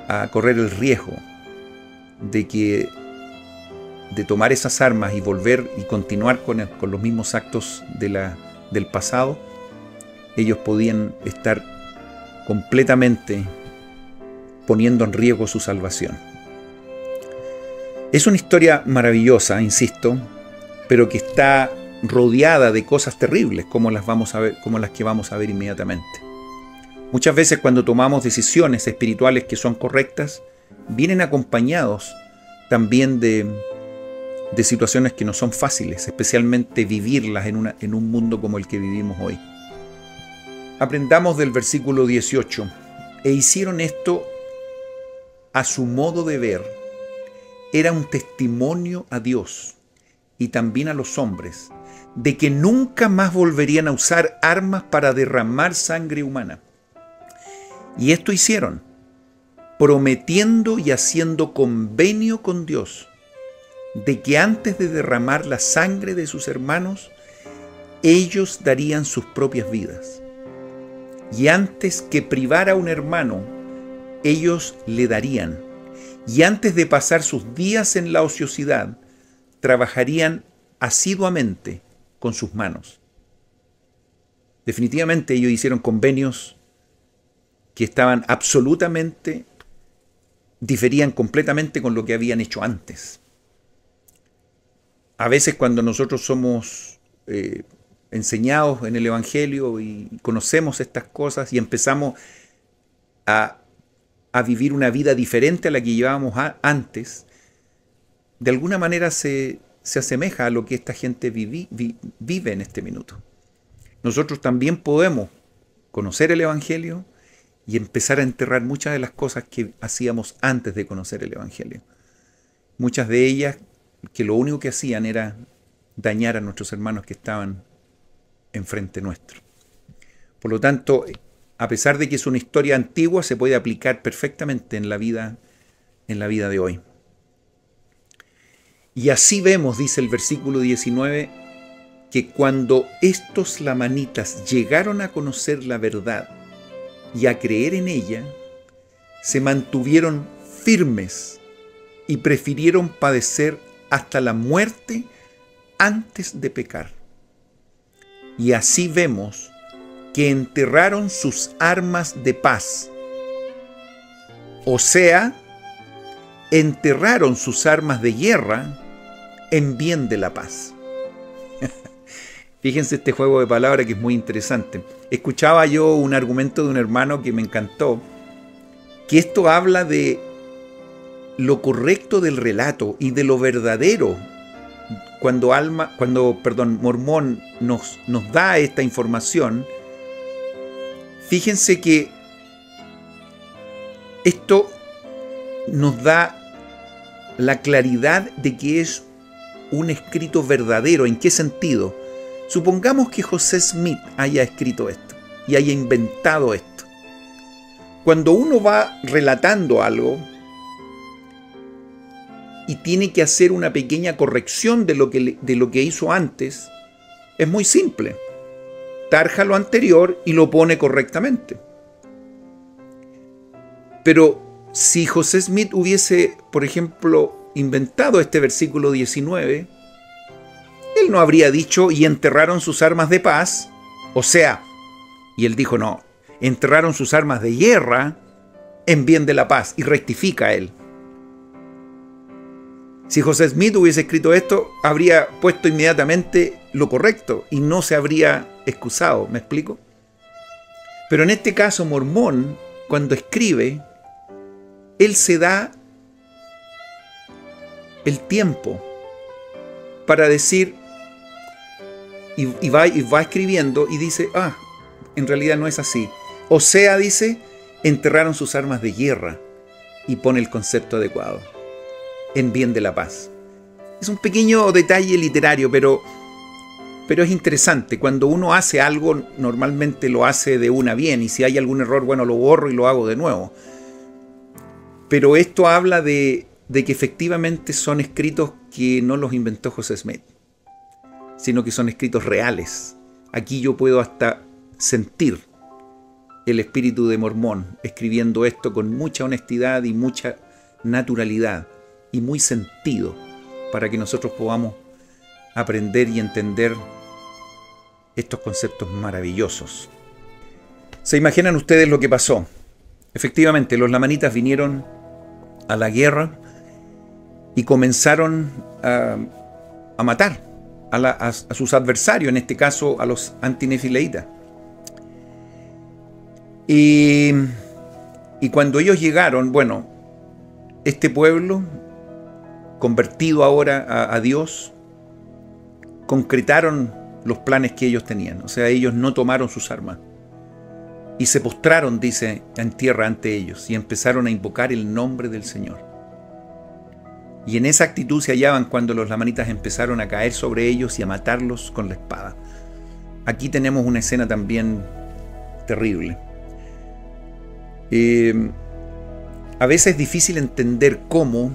a correr el riesgo de tomar esas armas y volver y continuar con los mismos actos del pasado. Ellos podían estar completamente poniendo en riesgo su salvación. Es una historia maravillosa, insisto, pero que está rodeada de cosas terribles, como las que vamos a ver inmediatamente. Muchas veces cuando tomamos decisiones espirituales que son correctas, vienen acompañados también de situaciones que no son fáciles, especialmente vivirlas en un mundo como el que vivimos hoy. Aprendamos del versículo 18. E hicieron esto a su modo de ver. Era un testimonio a Dios y también a los hombres de que nunca más volverían a usar armas para derramar sangre humana. Y esto hicieron, prometiendo y haciendo convenio con Dios, de que antes de derramar la sangre de sus hermanos, ellos darían sus propias vidas. Y antes que privar a un hermano, ellos le darían. Y antes de pasar sus días en la ociosidad, trabajarían asiduamente con sus manos. Definitivamente ellos hicieron convenios que diferían completamente con lo que habían hecho antes. A veces cuando nosotros somos enseñados en el Evangelio y conocemos estas cosas y empezamos a vivir una vida diferente a la que llevábamos antes, de alguna manera se asemeja a lo que esta gente vive en este minuto. Nosotros también podemos conocer el Evangelio y empezar a enterrar muchas de las cosas que hacíamos antes de conocer el Evangelio. Muchas de ellas que lo único que hacían era dañar a nuestros hermanos que estaban enfrente nuestro. Por lo tanto, a pesar de que es una historia antigua, se puede aplicar perfectamente en la vida de hoy. Y así vemos, dice el versículo 19, que cuando estos lamanitas llegaron a conocer la verdad y a creer en ella, se mantuvieron firmes y prefirieron padecer hasta la muerte antes de pecar. Y así vemos que enterraron sus armas de paz. O sea, enterraron sus armas de guerra en bien de la paz. Fíjense este juego de palabras que es muy interesante. Escuchaba yo un argumento de un hermano que me encantó, que esto habla de lo correcto del relato y de lo verdadero. Cuando Mormón nos da esta información, fíjense que esto nos da la claridad de que es un escrito verdadero. ¿En qué sentido? Supongamos que José Smith haya escrito esto y haya inventado esto. Cuando uno va relatando algo y tiene que hacer una pequeña corrección de lo que hizo antes, es muy simple. Tarja lo anterior y lo pone correctamente. Pero si José Smith hubiese, por ejemplo, inventado este versículo 19, él no habría dicho y enterraron sus armas de paz, o sea, y él dijo no, enterraron sus armas de guerra en bien de la paz, y rectifica él. Si José Smith hubiese escrito esto, habría puesto inmediatamente lo correcto y no se habría excusado, ¿me explico? Pero en este caso, Mormón, cuando escribe, él se da el tiempo para decir, y va escribiendo y dice, en realidad no es así. O sea, dice, enterraron sus armas de guerra, y pone el concepto adecuado, en bien de la paz. Es un pequeño detalle literario, pero es interesante. Cuando uno hace algo, normalmente lo hace de una bien, y si hay algún error, bueno, lo borro y lo hago de nuevo. Pero esto habla de que efectivamente son escritos que no los inventó José Smith, sino que son escritos reales. Aquí yo puedo hasta sentir el espíritu de Mormón escribiendo esto con mucha honestidad y mucha naturalidad y muy sentido, para que nosotros podamos aprender y entender estos conceptos maravillosos. ¿Se imaginan ustedes lo que pasó? Efectivamente, los lamanitas vinieron a la guerra y comenzaron a matar a sus adversarios, en este caso a los antinefileitas. Y cuando ellos llegaron, bueno, este pueblo, convertido ahora a Dios, concretaron los planes que ellos tenían. O sea, ellos no tomaron sus armas y se postraron, dice, en tierra ante ellos, y empezaron a invocar el nombre del Señor. Y en esa actitud se hallaban cuando los lamanitas empezaron a caer sobre ellos y a matarlos con la espada. Aquí tenemos una escena también terrible. A veces es difícil entender cómo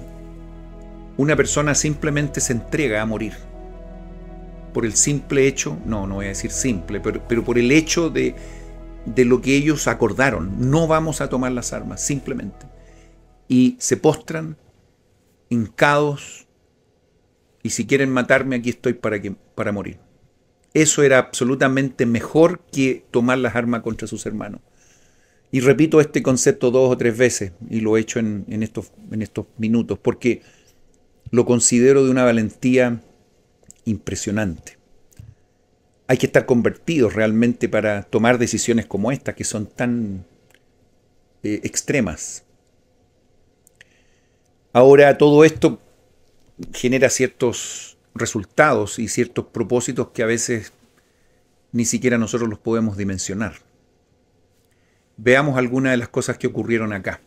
una persona simplemente se entrega a morir. Por el simple hecho, no voy a decir simple, pero por el hecho de lo que ellos acordaron. No vamos a tomar las armas, simplemente. Y se postran, hincados, y si quieren matarme, aquí estoy para morir. Eso era absolutamente mejor que tomar las armas contra sus hermanos. Y repito este concepto 2 o 3 veces, y lo he hecho en estos minutos, porque lo considero de una valentía impresionante. Hay que estar convertidos realmente para tomar decisiones como esta, que son tan extremas. Ahora, todo esto genera ciertos resultados y ciertos propósitos que a veces ni siquiera nosotros los podemos dimensionar. Veamos algunas de las cosas que ocurrieron acá.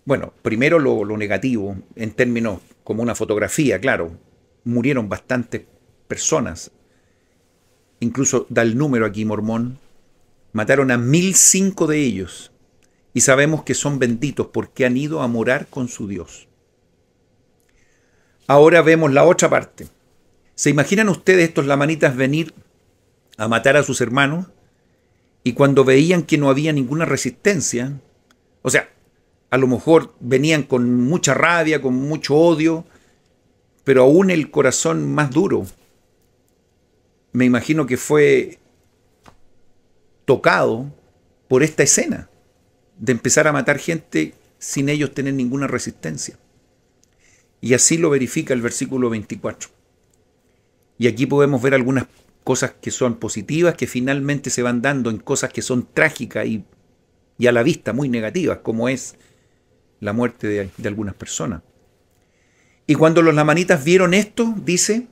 Bueno, primero lo negativo, en términos como una fotografía, claro. Murieron bastantes personas. Incluso da el número aquí, Mormón. Mataron a 1005 de ellos. Y sabemos que son benditos porque han ido a morar con su Dios. Ahora vemos la otra parte. ¿Se imaginan ustedes estos lamanitas venir a matar a sus hermanos? Y cuando veían que no había ninguna resistencia, o sea, a lo mejor venían con mucha rabia, con mucho odio, pero aún el corazón más duro, me imagino que fue tocado por esta escena de empezar a matar gente sin ellos tener ninguna resistencia. Y así lo verifica el versículo 24. Y aquí podemos ver algunas cosas que son positivas, que finalmente se van dando en cosas que son trágicas y a la vista muy negativas, como es la muerte de algunas personas. Y cuando los lamanitas vieron esto, dice,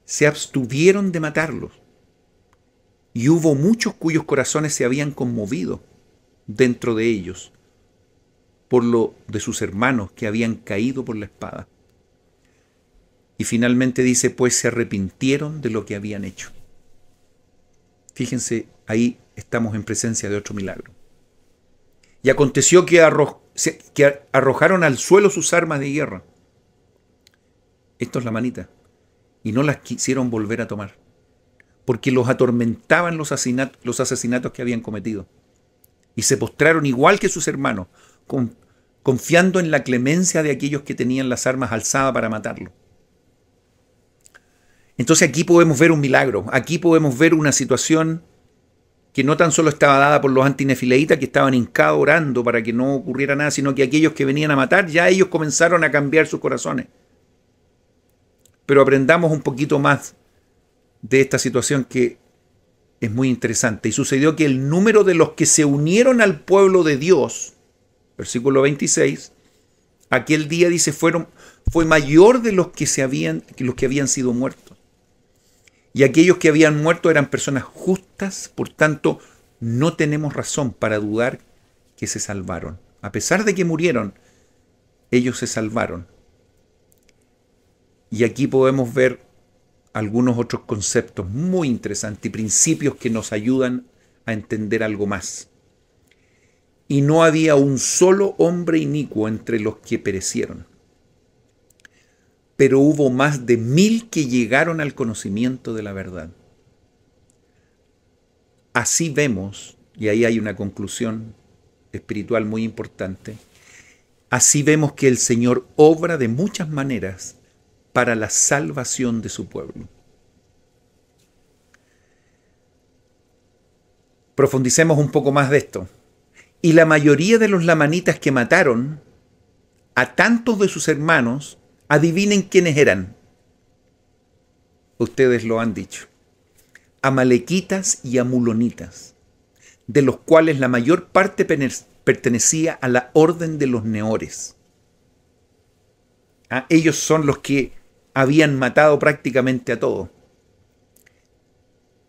se abstuvieron de matarlos. Y hubo muchos cuyos corazones se habían conmovido dentro de ellos por lo de sus hermanos que habían caído por la espada. Y finalmente dice, pues se arrepintieron de lo que habían hecho. Fíjense, ahí estamos en presencia de otro milagro. Y aconteció que arrojaron al suelo sus armas de guerra. Estos lamanitas. Y no las quisieron volver a tomar. Porque los atormentaban los asesinatos que habían cometido. Y se postraron igual que sus hermanos, confiando en la clemencia de aquellos que tenían las armas alzadas para matarlo. Entonces aquí podemos ver un milagro. Aquí podemos ver una situación que no tan solo estaba dada por los antinefileitas que estaban hincados orando para que no ocurriera nada, sino que aquellos que venían a matar, ya ellos comenzaron a cambiar sus corazones. Pero aprendamos un poquito más de esta situación que es muy interesante. Y sucedió que el número de los que se unieron al pueblo de Dios, versículo 26, aquel día dice, fue mayor de los que habían sido muertos. Y aquellos que habían muerto eran personas justas, por tanto, no tenemos razón para dudar que se salvaron. A pesar de que murieron, ellos se salvaron. Y aquí podemos ver algunos otros conceptos muy interesantes y principios que nos ayudan a entender algo más. Y no había un solo hombre inicuo entre los que perecieron, pero hubo más de 1000 que llegaron al conocimiento de la verdad. Así vemos, y ahí hay una conclusión espiritual muy importante, así vemos que el Señor obra de muchas maneras para la salvación de su pueblo. Profundicemos un poco más de esto. Y la mayoría de los lamanitas que mataron a tantos de sus hermanos, adivinen quiénes eran. Ustedes lo han dicho. Amalequitas y amulonitas, de los cuales la mayor parte pertenecía a la orden de los neores. Ellos son los que habían matado prácticamente a todos.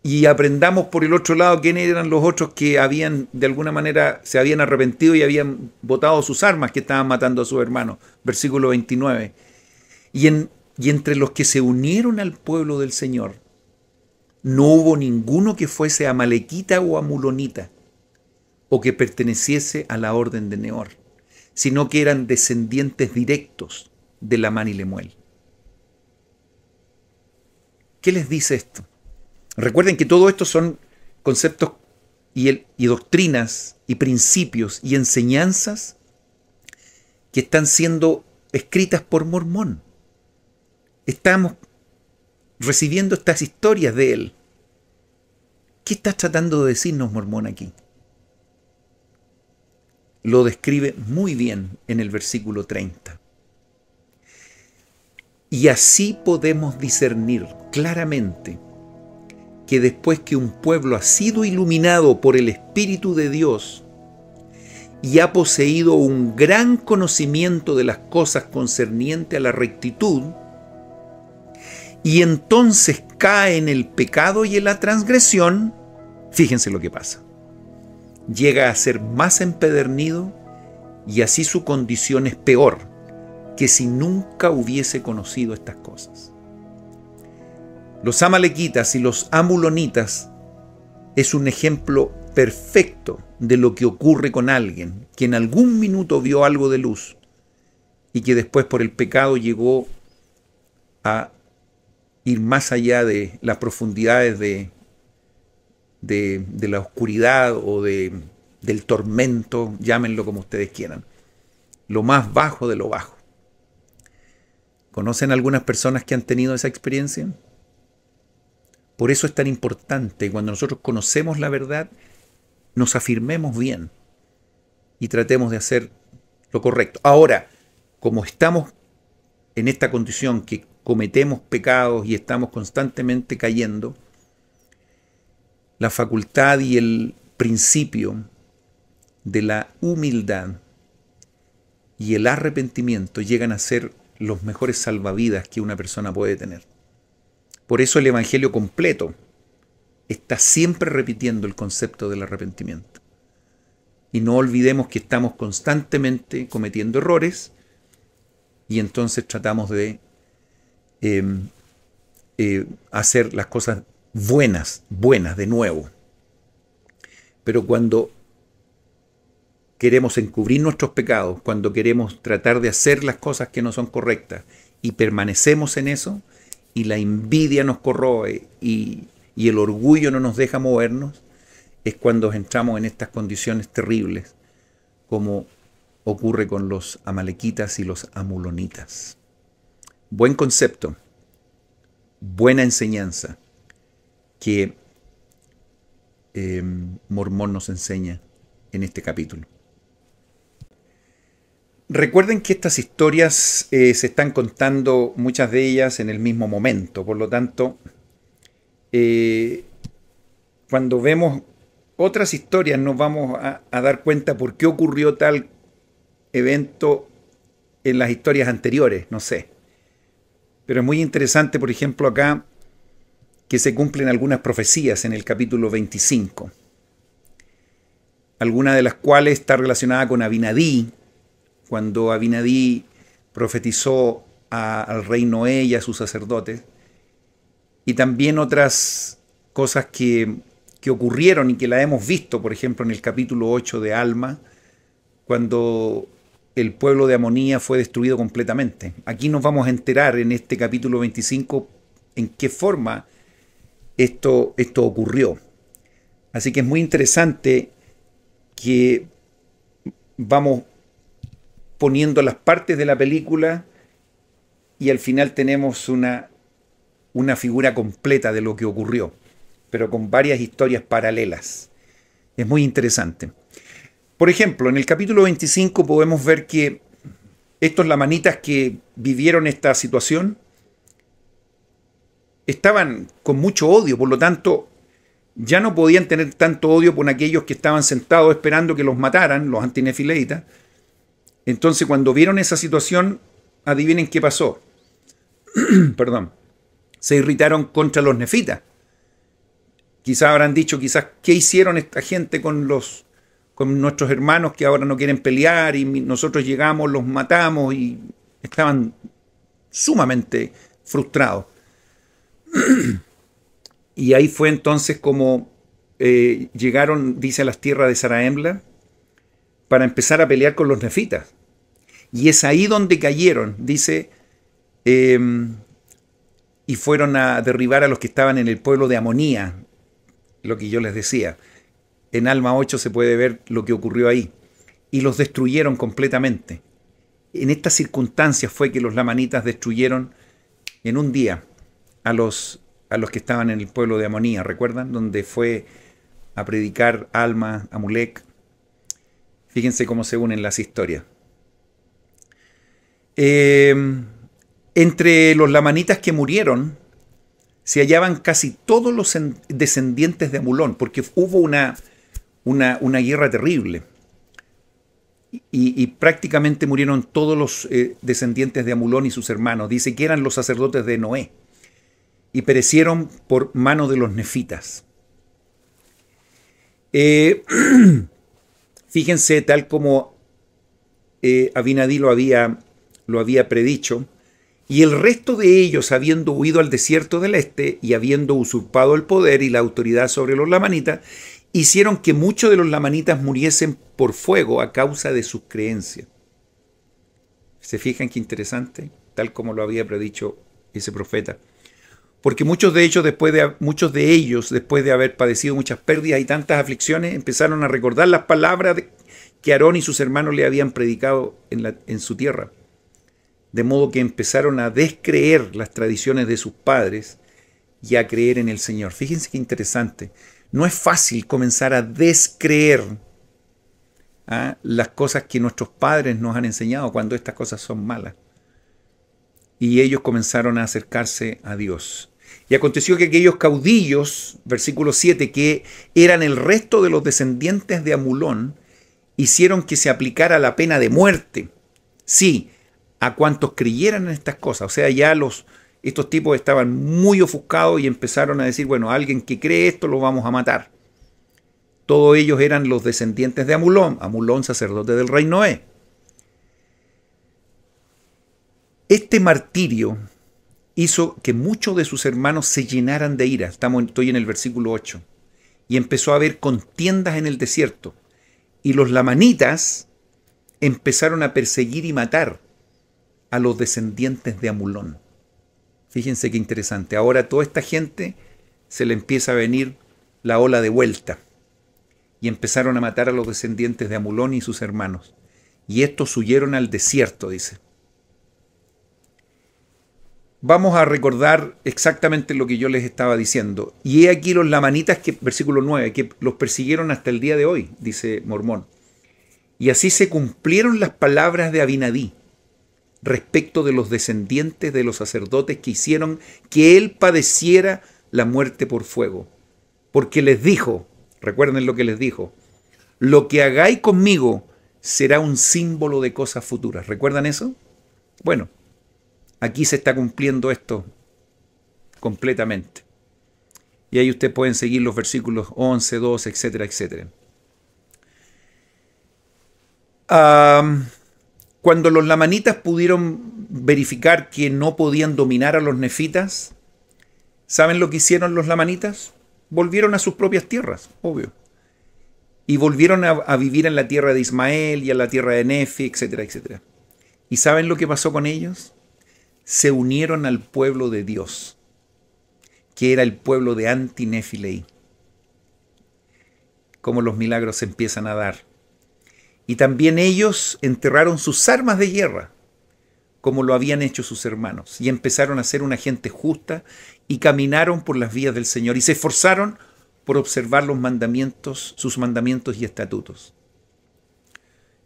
Y aprendamos por el otro lado quiénes eran los otros que habían, de alguna manera, se habían arrepentido y habían botado sus armas, que estaban matando a sus hermanos. Versículo 29. Y entre los que se unieron al pueblo del Señor, no hubo ninguno que fuese amalequita o amulonita, o que perteneciese a la orden de Neor, sino que eran descendientes directos de Lamán y Lemuel. ¿Qué les dice esto? Recuerden que todo esto son conceptos y doctrinas y principios y enseñanzas que están siendo escritas por Mormón. Estamos recibiendo estas historias de él. ¿Qué está tratando de decirnos Mormón aquí? Lo describe muy bien en el versículo 30. Y así podemos discernir claramente que después que un pueblo ha sido iluminado por el Espíritu de Dios y ha poseído un gran conocimiento de las cosas concernientes a la rectitud, y entonces cae en el pecado y en la transgresión, fíjense lo que pasa. Llega a ser más empedernido y así su condición es peor que si nunca hubiese conocido estas cosas. Los amalequitas y los amulonitas es un ejemplo perfecto de lo que ocurre con alguien que en algún minuto vio algo de luz y que después por el pecado llegó a ir más allá de las profundidades de la oscuridad o del tormento, llámenlo como ustedes quieran, lo más bajo de lo bajo. ¿Conocen algunas personas que han tenido esa experiencia? Por eso es tan importante, cuando nosotros conocemos la verdad, nos afirmemos bien y tratemos de hacer lo correcto. Ahora, como estamos en esta condición que cometemos pecados y estamos constantemente cayendo, la facultad y el principio de la humildad y el arrepentimiento llegan a ser los mejores salvavidas que una persona puede tener. Por eso el Evangelio completo está siempre repitiendo el concepto del arrepentimiento. Y no olvidemos que estamos constantemente cometiendo errores y entonces tratamos de hacer las cosas buenas de nuevo. Pero cuando queremos encubrir nuestros pecados, cuando queremos tratar de hacer las cosas que no son correctas y permanecemos en eso, y la envidia nos corroe y el orgullo no nos deja movernos, es cuando entramos en estas condiciones terribles, como ocurre con los amalequitas y los amulonitas. Buen concepto, buena enseñanza que Mormón nos enseña en este capítulo. Recuerden que estas historias se están contando, muchas de ellas, en el mismo momento. Por lo tanto, cuando vemos otras historias nos vamos a dar cuenta por qué ocurrió tal evento en las historias anteriores, no sé. Pero es muy interesante, por ejemplo, acá que se cumplen algunas profecías en el capítulo 25, alguna de las cuales está relacionada con Abinadí, cuando Abinadí profetizó al rey Noé y a sus sacerdotes, y también otras cosas que ocurrieron y que la hemos visto, por ejemplo, en el capítulo 8 de Alma, cuando el pueblo de Amonía fue destruido completamente. Aquí nos vamos a enterar en este capítulo 25 en qué forma esto ocurrió. Así que es muy interesante que vamos poniendo las partes de la película y al final tenemos una figura completa de lo que ocurrió, pero con varias historias paralelas. Es muy interesante. Por ejemplo, en el capítulo 25 podemos ver que estos lamanitas que vivieron esta situación estaban con mucho odio, por lo tanto ya no podían tener tanto odio por aquellos que estaban sentados esperando que los mataran, los antinefileitas. Entonces cuando vieron esa situación, adivinen qué pasó. Perdón. Se irritaron contra los nefitas. Quizás habrán dicho, ¿qué hicieron esta gente con nuestros hermanos que ahora no quieren pelear y nosotros llegamos, los matamos? Y estaban sumamente frustrados. Y ahí fue entonces como llegaron, dice, a las tierras de Zarahemla para empezar a pelear con los nefitas. Y es ahí donde cayeron, dice, y fueron a derribar a los que estaban en el pueblo de Amonía, lo que yo les decía. En Alma 8 se puede ver lo que ocurrió ahí. Y los destruyeron completamente. En estas circunstancias fue que los lamanitas destruyeron en un día a los que estaban en el pueblo de Amonía, ¿recuerdan? Donde fue a predicar Alma, Amulek. Fíjense cómo se unen las historias. Entre los lamanitas que murieron se hallaban casi todos los descendientes de Amulón, porque hubo una guerra terrible. Y prácticamente murieron todos los descendientes de Amulón y sus hermanos. Dice que eran los sacerdotes de Noé. Y perecieron por mano de los nefitas. Fíjense, tal como Abinadí lo había predicho, y el resto de ellos, habiendo huido al desierto del este y habiendo usurpado el poder y la autoridad sobre los lamanitas, hicieron que muchos de los lamanitas muriesen por fuego a causa de sus creencias. ¿Se fijan qué interesante? Tal como lo había predicho ese profeta. Porque muchos de ellos, después de haber padecido muchas pérdidas y tantas aflicciones, empezaron a recordar las palabras que Aarón y sus hermanos le habían predicado en su tierra. De modo que empezaron a descreer las tradiciones de sus padres y a creer en el Señor. Fíjense qué interesante. No es fácil comenzar a descreer las cosas que nuestros padres nos han enseñado cuando estas cosas son malas. Y ellos comenzaron a acercarse a Dios. Y aconteció que aquellos caudillos, versículo 7, que eran el resto de los descendientes de Amulón, hicieron que se aplicara la pena de muerte. Sí, a cuantos creyeran en estas cosas. O sea, ya estos tipos estaban muy ofuscados y empezaron a decir, bueno, alguien que cree esto lo vamos a matar. Todos ellos eran los descendientes de Amulón, sacerdote del rey Noé. Este martirio hizo que muchos de sus hermanos se llenaran de ira. Estoy en el versículo 8. Y empezó a haber contiendas en el desierto. Y los lamanitas empezaron a perseguir y matar a los descendientes de Amulón. Fíjense qué interesante. Ahora a toda esta gente se le empieza a venir la ola de vuelta. Y empezaron a matar a los descendientes de Amulón y sus hermanos. Y estos huyeron al desierto, dice. Vamos a recordar exactamente lo que yo les estaba diciendo. Y he aquí los lamanitas, versículo 9, que los persiguieron hasta el día de hoy, dice Mormón. Y así se cumplieron las palabras de Abinadí respecto de los descendientes de los sacerdotes que hicieron que él padeciera la muerte por fuego. porque les dijo, recuerden lo que les dijo, lo que hagáis conmigo será un símbolo de cosas futuras. ¿Recuerdan eso? Bueno, aquí se está cumpliendo esto completamente. Y ahí ustedes pueden seguir los versículos 11, 12, etcétera, etcétera. Cuando los lamanitas pudieron verificar que no podían dominar a los nefitas, ¿saben lo que hicieron los lamanitas? Volvieron a sus propias tierras, obvio. Y volvieron a vivir en la tierra de Ismael y en la tierra de Nefi, etcétera, etcétera. ¿Y saben lo que pasó con ellos? Se unieron al pueblo de Dios, que era el pueblo de Anti-Nefilei. Cómo los milagros se empiezan a dar. Y también ellos enterraron sus armas de guerra, como lo habían hecho sus hermanos, y empezaron a ser una gente justa y caminaron por las vías del Señor y se esforzaron por observar los mandamientos, sus mandamientos y estatutos.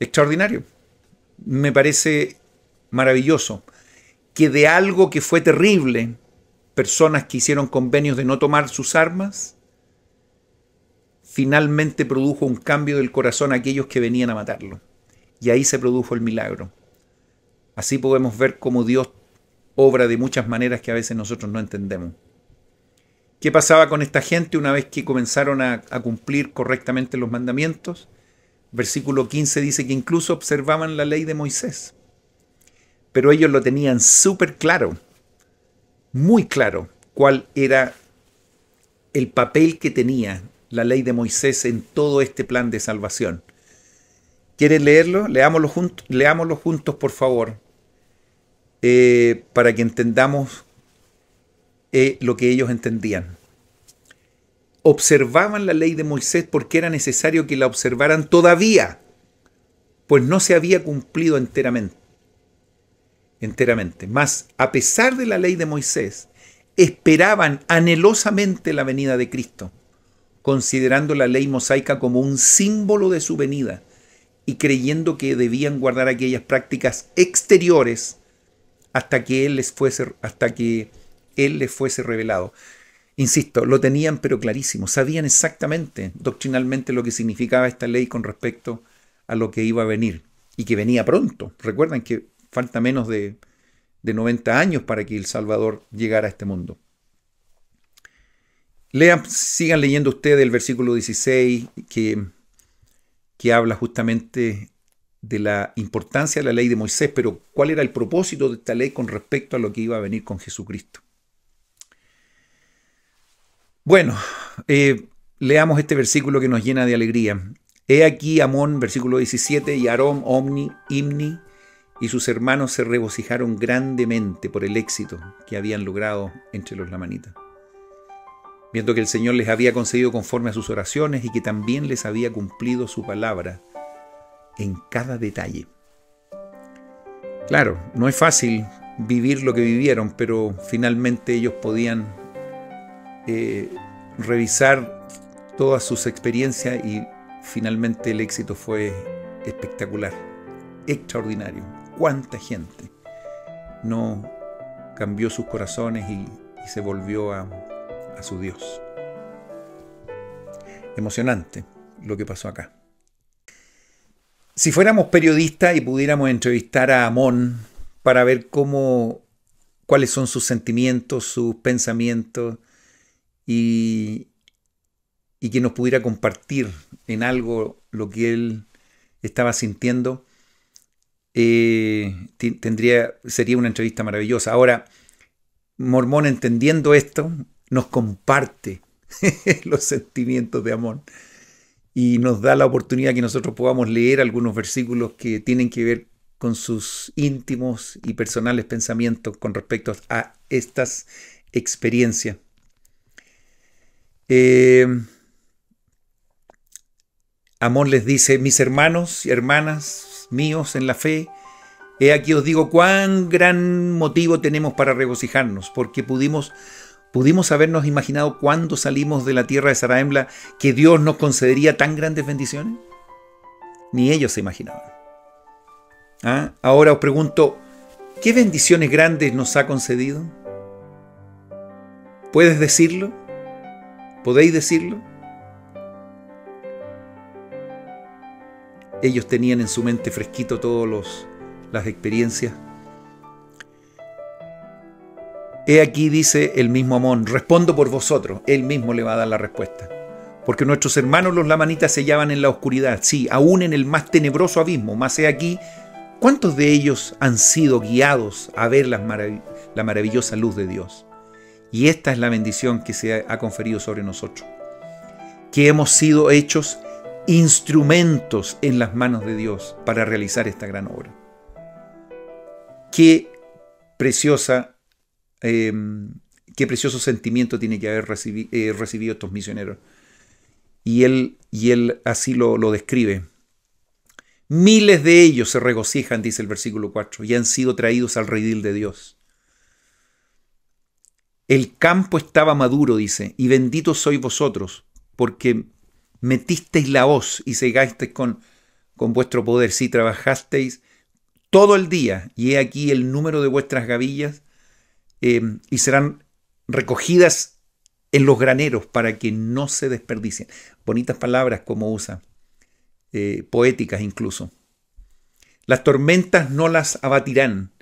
Extraordinario. Me parece maravilloso que de algo que fue terrible, personas que hicieron convenios de no tomar sus armas, finalmente produjo un cambio del corazón a aquellos que venían a matarlo. Y ahí se produjo el milagro. Así podemos ver cómo Dios obra de muchas maneras que a veces nosotros no entendemos. ¿Qué pasaba con esta gente una vez que comenzaron a cumplir correctamente los mandamientos? Versículo 15 dice que incluso observaban la ley de Moisés. Pero ellos lo tenían súper claro, muy claro, cuál era el papel que tenía la ley de Moisés en todo este plan de salvación. ¿Quieren leerlo? Leámoslo juntos, por favor, para que entendamos lo que ellos entendían. Observaban la ley de Moisés porque era necesario que la observaran todavía, pues no se había cumplido enteramente. Mas, a pesar de la ley de Moisés, esperaban anhelosamente la venida de Cristo, considerando la ley mosaica como un símbolo de su venida y creyendo que debían guardar aquellas prácticas exteriores hasta que Él les fuese revelado. Insisto, lo tenían pero clarísimo, sabían exactamente, doctrinalmente, lo que significaba esta ley con respecto a lo que iba a venir y que venía pronto. Recuerden que falta menos de 90 años para que el Salvador llegara a este mundo. Sigan leyendo ustedes el versículo 16 que habla justamente de la importancia de la ley de Moisés, pero cuál era el propósito de esta ley con respecto a lo que iba a venir con Jesucristo. Bueno, leamos este versículo que nos llena de alegría. He aquí Amón, versículo 17, y Aarón, Omni, Imni, y sus hermanos se regocijaron grandemente por el éxito que habían logrado entre los lamanitas, viendo que el Señor les había concedido conforme a sus oraciones y que también les había cumplido su palabra en cada detalle. Claro, no es fácil vivir lo que vivieron, pero finalmente ellos podían revisar todas sus experiencias y finalmente el éxito fue espectacular, extraordinario. ¿Cuánta gente no cambió sus corazones y se volvió a su Dios? Emocionante lo que pasó acá. Si fuéramos periodistas y pudiéramos entrevistar a Amón para ver cuáles son sus sentimientos, sus pensamientos, y que nos pudiera compartir en algo lo que él estaba sintiendo, sería una entrevista maravillosa. Ahora, Mormón, entendiendo esto, nos comparte los sentimientos de Amón y nos da la oportunidad que nosotros podamos leer algunos versículos que tienen que ver con sus íntimos y personales pensamientos con respecto a estas experiencias. Amón les dice: mis hermanos y hermanas míos en la fe, he aquí os digo cuán gran motivo tenemos para regocijarnos, porque pudimos habernos imaginado cuando salimos de la tierra de Zarahemla que Dios nos concedería tan grandes bendiciones. Ni ellos se imaginaban. Ahora os pregunto, ¿qué bendiciones grandes nos ha concedido? ¿Puedes decirlo? ¿Podéis decirlo? Ellos tenían en su mente fresquito todas las experiencias. He aquí, dice el mismo Amón, respondo por vosotros. Él mismo le va a dar la respuesta. Porque nuestros hermanos los lamanitas se hallaban en la oscuridad, sí, aún en el más tenebroso abismo. Mas he aquí, ¿cuántos de ellos han sido guiados a ver la maravillosa luz de Dios? Y esta es la bendición que se ha conferido sobre nosotros, que hemos sido hechos instrumentos en las manos de Dios para realizar esta gran obra. Qué precioso sentimiento tiene que haber recibido estos misioneros. Y él así lo describe. Miles de ellos se regocijan, dice el versículo 4, y han sido traídos al redil de Dios. El campo estaba maduro, dice, y benditos sois vosotros, porque metisteis la hoz y cegasteis con vuestro poder. Si trabajasteis todo el día, y he aquí el número de vuestras gavillas, y serán recogidas en los graneros para que no se desperdicien. Bonitas palabras como usa, poéticas incluso. Las tormentas no las abatirán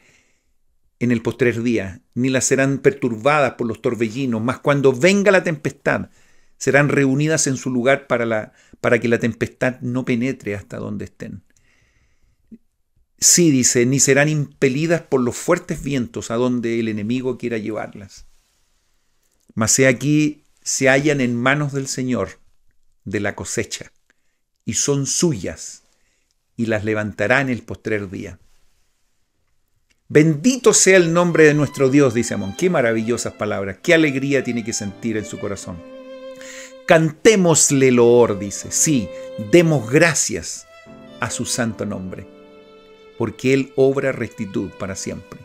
en el postrer día, ni las serán perturbadas por los torbellinos, mas cuando venga la tempestad, serán reunidas en su lugar para que la tempestad no penetre hasta donde estén. Sí, dice, ni serán impelidas por los fuertes vientos a donde el enemigo quiera llevarlas. Mas he aquí, se hallan en manos del Señor de la cosecha, y son suyas, y las levantará en el postrer día. Bendito sea el nombre de nuestro Dios, dice Amón. Qué maravillosas palabras, qué alegría tiene que sentir en su corazón. Cantémosle loor, dice. Sí, demos gracias a su santo nombre, porque Él obra rectitud para siempre.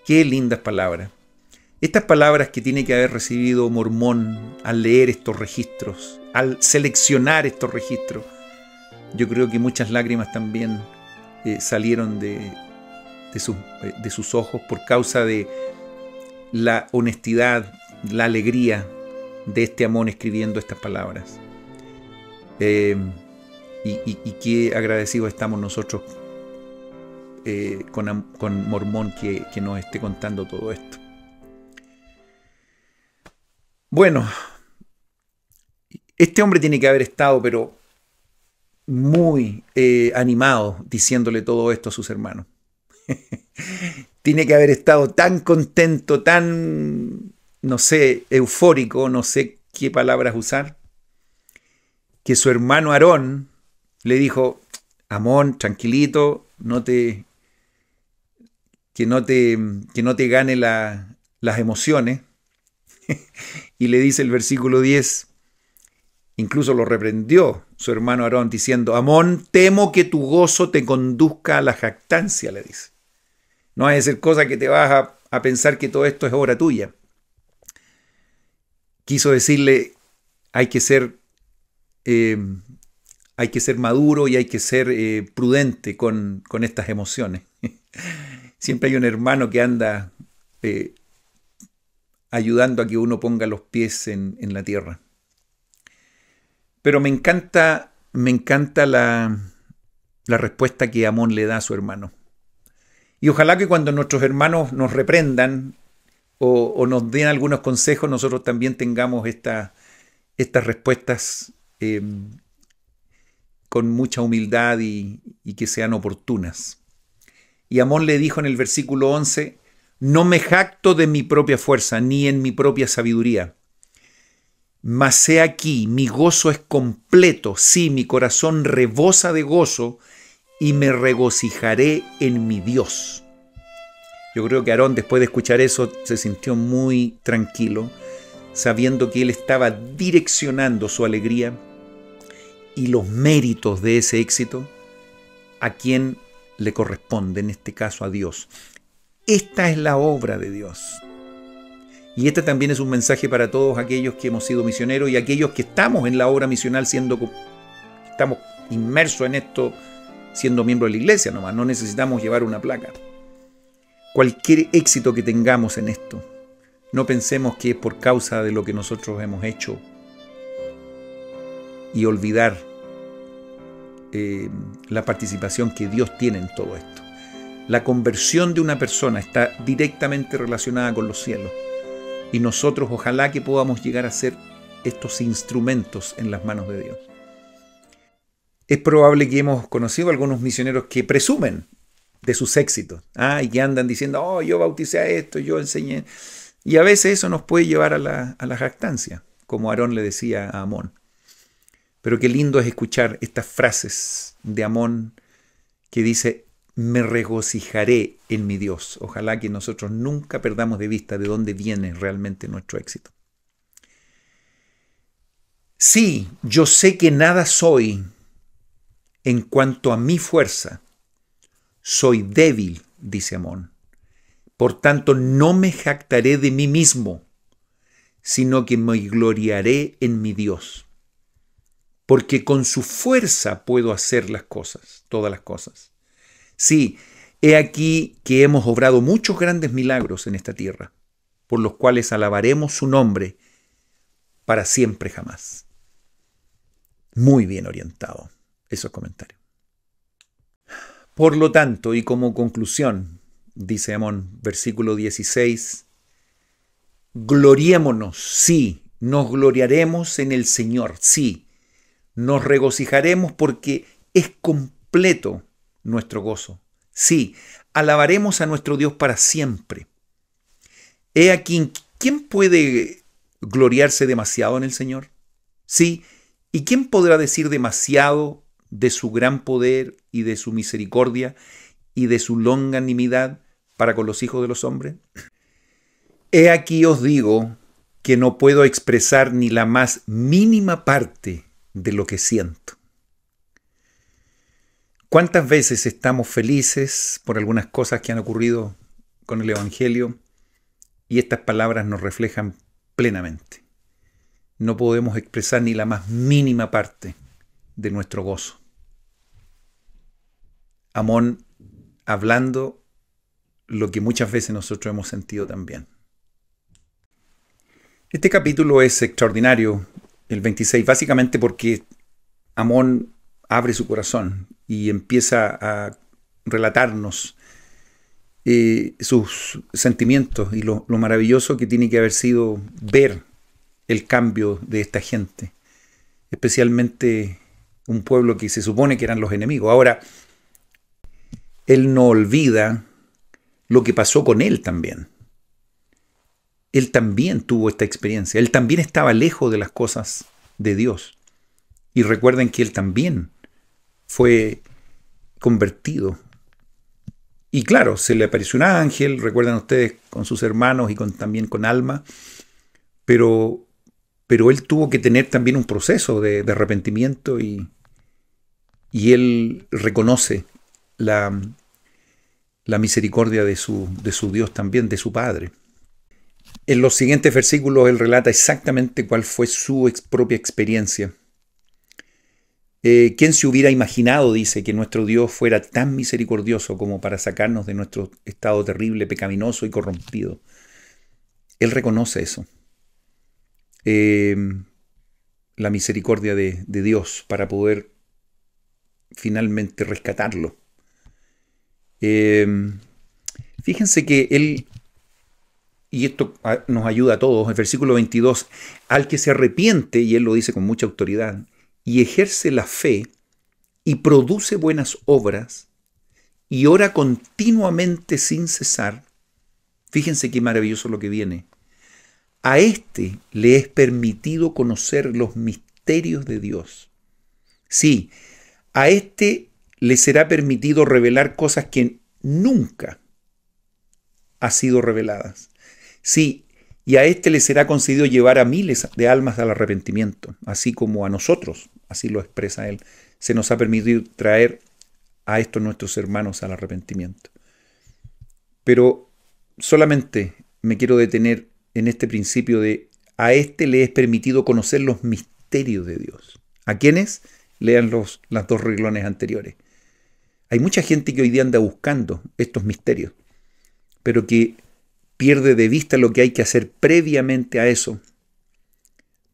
Qué lindas palabras. Estas palabras que tiene que haber recibido Mormón al leer estos registros, al seleccionar estos registros, yo creo que muchas lágrimas también salieron de sus ojos por causa de la honestidad, la alegría de este Amón escribiendo estas palabras. Y qué agradecidos estamos nosotros con Mormón que nos esté contando todo esto. Bueno, este hombre tiene que haber estado, pero muy animado diciéndole todo esto a sus hermanos. Tiene que haber estado tan contento, tan, no sé, eufórico, no sé qué palabras usar, que su hermano Aarón le dijo: Amón, tranquilito, que no te gane las emociones. Y le dice el versículo 10, incluso lo reprendió su hermano Aarón diciendo: Amón, temo que tu gozo te conduzca a la jactancia, le dice. No hay de ser cosa que te vas a pensar que todo esto es obra tuya. Quiso decirle, hay que ser maduro y hay que ser prudente con estas emociones. Siempre hay un hermano que anda ayudando a que uno ponga los pies en la tierra. Pero me encanta la respuesta que Amón le da a su hermano. Y ojalá que cuando nuestros hermanos nos reprendan o nos den algunos consejos, nosotros también tengamos estas respuestas con mucha humildad y que sean oportunas. Y Amón le dijo en el versículo 11, no me jacto de mi propia fuerza, ni en mi propia sabiduría. Mas he aquí, mi gozo es completo, sí, mi corazón rebosa de gozo, y me regocijaré en mi Dios. Yo creo que Aarón, después de escuchar eso, se sintió muy tranquilo, sabiendo que él estaba direccionando su alegría y los méritos de ese éxito a quien le corresponde, en este caso a Dios. Esta es la obra de Dios. Y este también es un mensaje para todos aquellos que hemos sido misioneros y aquellos que estamos en la obra misional, estamos inmersos en esto, siendo miembros de la iglesia nomás, no necesitamos llevar una placa. Cualquier éxito que tengamos en esto No pensemos que es por causa de lo que nosotros hemos hecho y olvidar la participación que Dios tiene en todo esto. La conversión de una persona está directamente relacionada con los cielos. Y nosotros ojalá que podamos llegar a ser estos instrumentos en las manos de Dios. Es probable que hemos conocido algunos misioneros que presumen de sus éxitos, y que andan diciendo, oh, yo bauticé a esto, yo enseñé. Y a veces eso nos puede llevar a la jactancia, como Aarón le decía a Amón. Pero qué lindo es escuchar estas frases de Amón que dice, me regocijaré en mi Dios. Ojalá que nosotros nunca perdamos de vista de dónde viene realmente nuestro éxito. Sí, yo sé que nada soy en cuanto a mi fuerza. Soy débil, dice Amón. Por tanto, no me jactaré de mí mismo, sino que me gloriaré en mi Dios. Porque con su fuerza puedo hacer las cosas, todas las cosas. Sí, he aquí que hemos obrado muchos grandes milagros en esta tierra, por los cuales alabaremos su nombre para siempre jamás. Muy bien orientado esos comentarios. Por lo tanto, y como conclusión, dice Amón, versículo 16, gloriémonos, sí, nos gloriaremos en el Señor, sí, nos regocijaremos porque es completo nuestro gozo. Sí, alabaremos a nuestro Dios para siempre. He aquí, ¿quién puede gloriarse demasiado en el Señor? Sí, ¿y quién podrá decir demasiado de su gran poder y de su misericordia y de su longanimidad para con los hijos de los hombres? He aquí os digo que no puedo expresar ni la más mínima parte de lo que siento. ¿Cuántas veces estamos felices por algunas cosas que han ocurrido con el Evangelio y estas palabras nos reflejan plenamente? No podemos expresar ni la más mínima parte de nuestro gozo. Amón hablando lo que muchas veces nosotros hemos sentido también. Este capítulo es extraordinario, el 26, básicamente porque Amón abre su corazón y empieza a relatarnos sus sentimientos y lo maravilloso que tiene que haber sido ver el cambio de esta gente, especialmente un pueblo que se supone que eran los enemigos. Ahora, él no olvida lo que pasó con él también. Él también tuvo esta experiencia, él también estaba lejos de las cosas de Dios. Y recuerden que él también fue convertido. Y claro, se le apareció un ángel, recuerdan ustedes, con sus hermanos y también con Alma, pero él tuvo que tener también un proceso de arrepentimiento y él reconoce la misericordia de su Dios también, de su Padre. En los siguientes versículos él relata exactamente cuál fue su propia experiencia. ¿Quién se hubiera imaginado, dice, que nuestro Dios fuera tan misericordioso como para sacarnos de nuestro estado terrible, pecaminoso y corrompido? Él reconoce eso. La misericordia de Dios para poder finalmente rescatarlo. Fíjense que él, y esto nos ayuda a todos, el versículo 22, al que se arrepiente, y él lo dice con mucha autoridad, y ejerce la fe y produce buenas obras y ora continuamente sin cesar, fíjense qué maravilloso lo que viene. A este le es permitido conocer los misterios de Dios. Sí, a este le será permitido revelar cosas que nunca han sido reveladas. Sí, y a este le será concedido llevar a miles de almas al arrepentimiento, así como a nosotros, así lo expresa él, se nos ha permitido traer a estos nuestros hermanos al arrepentimiento. Pero solamente me quiero detener en este principio de a este le es permitido conocer los misterios de Dios. ¿A quiénes? Lean los dos renglones anteriores. Hay mucha gente que hoy día anda buscando estos misterios, pero que pierde de vista lo que hay que hacer previamente a eso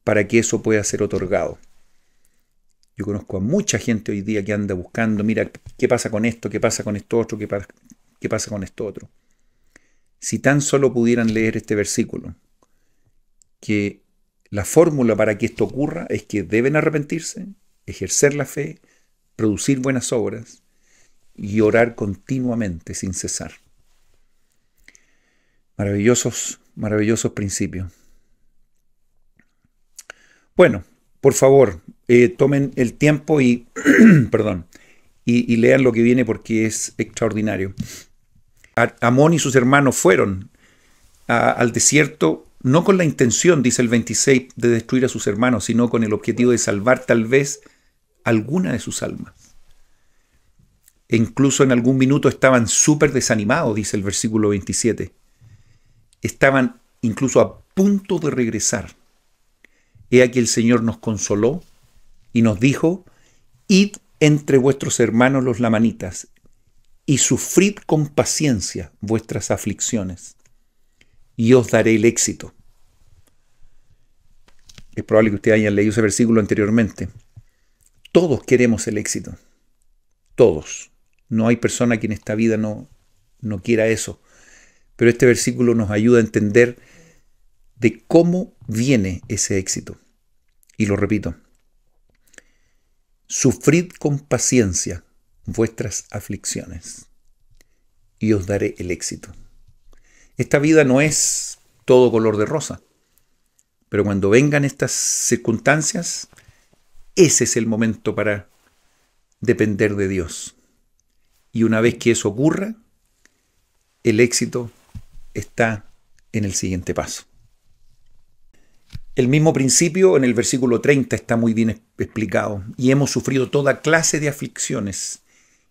para que eso pueda ser otorgado. Yo conozco a mucha gente hoy día que anda buscando, mira, ¿qué pasa con esto? ¿Qué pasa con esto otro? ¿Qué pasa con esto otro? Si tan solo pudieran leer este versículo, que la fórmula para que esto ocurra es que deben arrepentirse, ejercer la fe, producir buenas obras y orar continuamente sin cesar. Maravillosos, maravillosos principios. Bueno, por favor, tomen el tiempo y, perdón, y lean lo que viene porque es extraordinario. Amón y sus hermanos fueron al desierto no con la intención, dice el 26, de destruir a sus hermanos, sino con el objetivo de salvar tal vez alguna de sus almas. E incluso en algún minuto estaban súper desanimados, dice el versículo 27. Estaban incluso a punto de regresar. He aquí el Señor nos consoló y nos dijo: id entre vuestros hermanos los lamanitas y sufrid con paciencia vuestras aflicciones, y os daré el éxito. Es probable que ustedes hayan leído ese versículo anteriormente. Todos queremos el éxito. Todos. No hay persona que en esta vida no quiera eso. Pero este versículo nos ayuda a entender de cómo viene ese éxito. Y lo repito. Sufrid con paciencia vuestras aflicciones, y os daré el éxito. Esta vida no es todo color de rosa, pero cuando vengan estas circunstancias, ese es el momento para depender de Dios. Y una vez que eso ocurra, el éxito está en el siguiente paso. El mismo principio en el versículo 30 está muy bien explicado. Y hemos sufrido toda clase de aflicciones.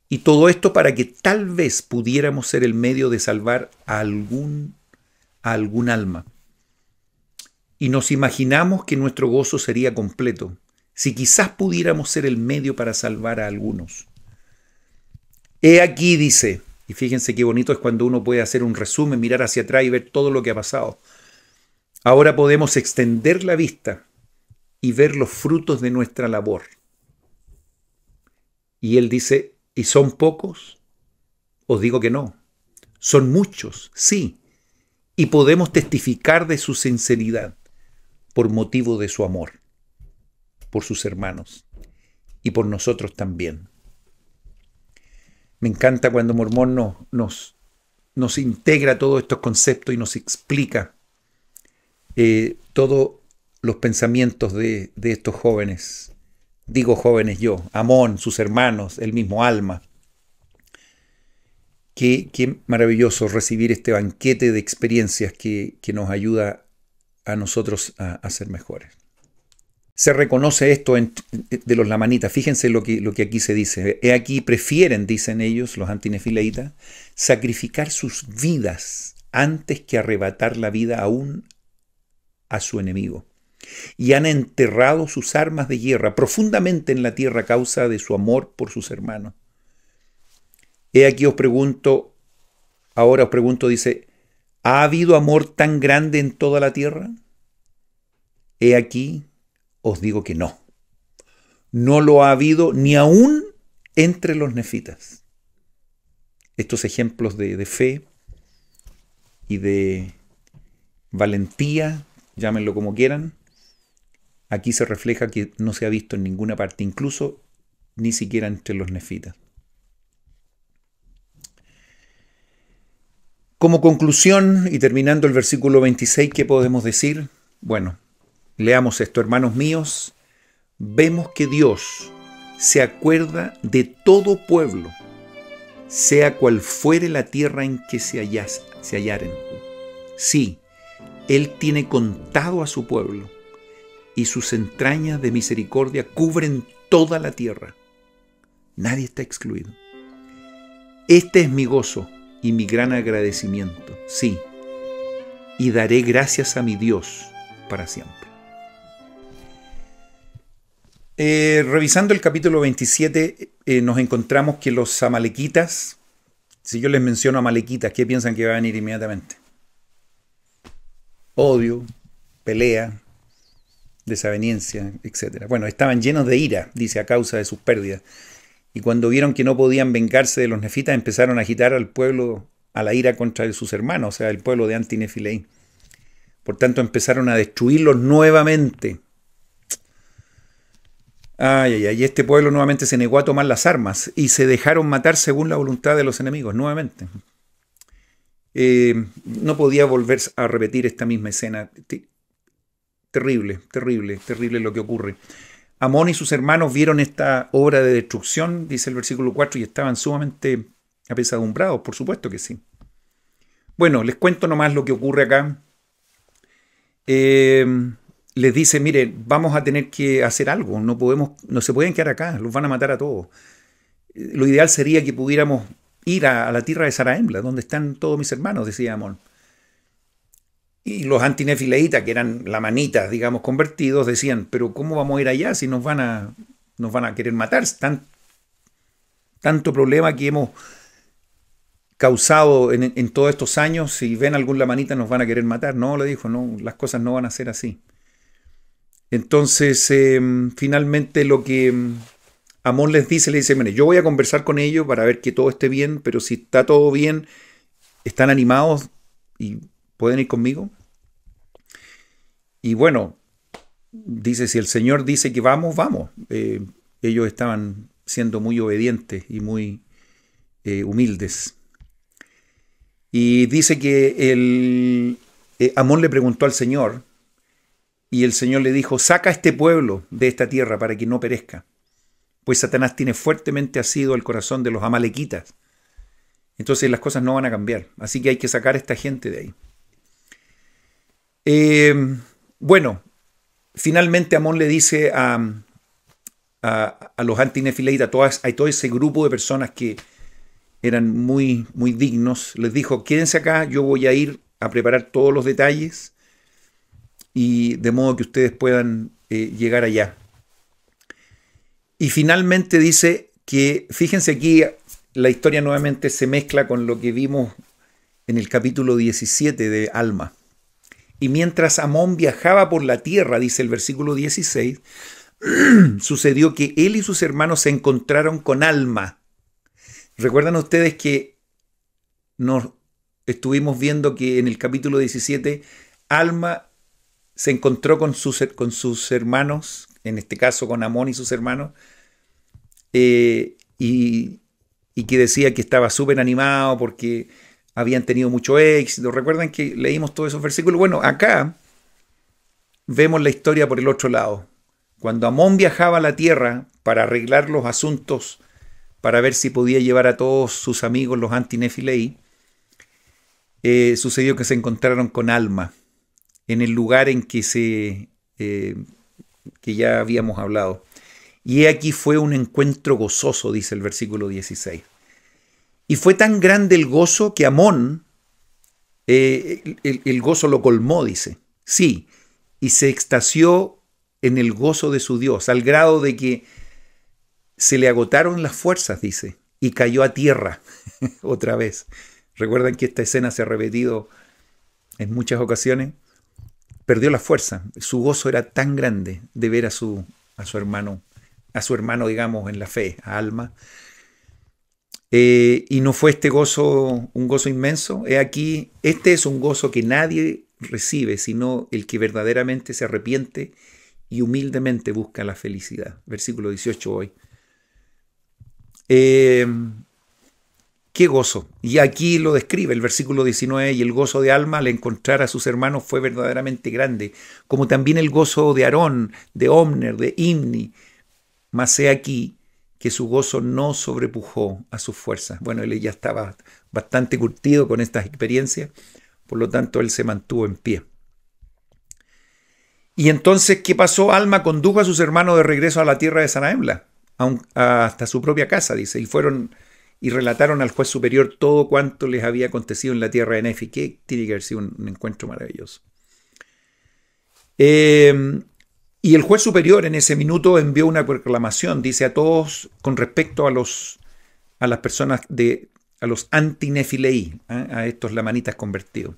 Y todo esto para que tal vez pudiéramos ser el medio de salvar a algún alma. Y nos imaginamos que nuestro gozo sería completo si quizás pudiéramos ser el medio para salvar a algunos. He aquí, dice, y fíjense qué bonito es cuando uno puede hacer un resumen, mirar hacia atrás y ver todo lo que ha pasado. Ahora podemos extender la vista y ver los frutos de nuestra labor. Y él dice: ¿y son pocos? Os digo que no. Son muchos, sí. Y podemos testificar de su sinceridad por motivo de su amor, por sus hermanos y por nosotros también. Me encanta cuando Mormón nos integra todos estos conceptos y nos explica todos los pensamientos de estos jóvenes. Digo jóvenes yo, Amón, sus hermanos, el mismo Alma. Qué maravilloso recibir este banquete de experiencias que nos ayuda a nosotros a ser mejores. Se reconoce esto de los lamanitas. Fíjense lo que aquí se dice. He aquí prefieren, dicen ellos, los antinefileitas, sacrificar sus vidas antes que arrebatar la vida aún a su enemigo. Y han enterrado sus armas de guerra profundamente en la tierra a causa de su amor por sus hermanos. He aquí ahora os pregunto, dice, ¿ha habido amor tan grande en toda la tierra? He aquí, os digo que no. No lo ha habido ni aún entre los nefitas. Estos ejemplos de fe y de valentía, llámenlo como quieran, aquí se refleja que no se ha visto en ninguna parte, incluso ni siquiera entre los nefitas. Como conclusión, y terminando el versículo 26, ¿qué podemos decir? Bueno, leamos esto, hermanos míos. Vemos que Dios se acuerda de todo pueblo, sea cual fuere la tierra en que se hallaren. Sí, Él tiene contado a su pueblo, y sus entrañas de misericordia cubren toda la tierra. Nadie está excluido. Este es mi gozo y mi gran agradecimiento, sí, y daré gracias a mi Dios para siempre. Revisando el capítulo 27, nos encontramos que los amalequitas, si yo les menciono amalequitas, ¿qué piensan que va a venir inmediatamente? odio, pelea, desaveniencia, etc. Bueno, estaban llenos de ira, dice, a causa de sus pérdidas. Y cuando vieron que no podían vengarse de los nefitas, empezaron a agitar al pueblo a la ira contra sus hermanos, o sea, el pueblo de Anti-Nefilei. Por tanto, empezaron a destruirlos nuevamente. Ay, ay, ay. Y este pueblo nuevamente se negó a tomar las armas y se dejaron matar según la voluntad de los enemigos, nuevamente. No podía volver a repetir esta misma escena. Terrible, terrible, terrible lo que ocurre. Amón y sus hermanos vieron esta obra de destrucción, dice el versículo 4, y estaban sumamente apesadumbrados, por supuesto que sí. Bueno, les cuento nomás lo que ocurre acá. Les dice, mire, vamos a tener que hacer algo, no se pueden quedar acá, los van a matar a todos. Lo ideal sería que pudiéramos ir a la tierra de Zarahemla, donde están todos mis hermanos, decía Amón. Y los antinefileitas, que eran lamanitas, digamos, convertidos, decían, pero ¿cómo vamos a ir allá si nos van a querer matar? Tanto problema que hemos causado en todos estos años, si ven algún lamanita nos van a querer matar. No, le dijo, no, las cosas no van a ser así. Entonces, finalmente lo que Amón les dice, le dice, mire, yo voy a conversar con ellos para ver que todo esté bien, pero si está todo bien, están animados y pueden ir conmigo. Y bueno, dice, si el Señor dice que vamos, vamos. Ellos estaban siendo muy obedientes y muy humildes. Y dice que Amón le preguntó al Señor, y el Señor le dijo, saca a este pueblo de esta tierra para que no perezca, pues Satanás tiene fuertemente asido el corazón de los amalequitas. Entonces las cosas no van a cambiar, así que hay que sacar a esta gente de ahí. Bueno, finalmente Amón le dice a los antinefileitas, a todo ese grupo de personas que eran muy, muy dignos, les dijo, quédense acá, yo voy a ir a preparar todos los detalles y de modo que ustedes puedan llegar allá. Y finalmente dice que, fíjense aquí, la historia nuevamente se mezcla con lo que vimos en el capítulo 17 de Alma. Y mientras Amón viajaba por la tierra, dice el versículo 16, sucedió que él y sus hermanos se encontraron con Alma. ¿Recuerdan ustedes que nos estuvimos viendo que en el capítulo 17 Alma se encontró con sus hermanos, en este caso con Amón y sus hermanos, y que decía que estaba súper animado porque habían tenido mucho éxito? ¿Recuerdan que leímos todos esos versículos? Bueno, acá vemos la historia por el otro lado. Cuando Amón viajaba a la tierra para arreglar los asuntos, para ver si podía llevar a todos sus amigos, los antinefilei, sucedió que se encontraron con Alma, en el lugar en que ya habíamos hablado. Y aquí fue un encuentro gozoso, dice el versículo 16. Y fue tan grande el gozo que Amón, el gozo lo colmó, dice. Sí, y se extasió en el gozo de su Dios, al grado de que se le agotaron las fuerzas, dice, y cayó a tierra otra vez. Recuerdan que esta escena se ha repetido en muchas ocasiones. Perdió la fuerza. Su gozo era tan grande de ver a su hermano, digamos, en la fe, a Alma. Y no fue este gozo un gozo inmenso. Aquí, este es un gozo que nadie recibe, sino el que verdaderamente se arrepiente y humildemente busca la felicidad. Versículo 18 hoy. ¡Qué gozo! Y aquí lo describe el versículo 19, y el gozo de Alma al encontrar a sus hermanos fue verdaderamente grande, como también el gozo de Aarón, de Omner, de Imni. Mas he aquí que su gozo no sobrepujó a sus fuerzas. Bueno, él ya estaba bastante curtido con estas experiencias, por lo tanto él se mantuvo en pie. Y entonces, ¿qué pasó? Alma condujo a sus hermanos de regreso a la tierra de Zarahemla, hasta su propia casa, dice, y fueron y relataron al juez superior todo cuanto les había acontecido en la tierra de Nefi, que tiene que haber sido un encuentro maravilloso. Y el juez superior en ese minuto envió una proclamación, dice, a todos con respecto a las personas, a los antinefilei, a estos lamanitas convertidos.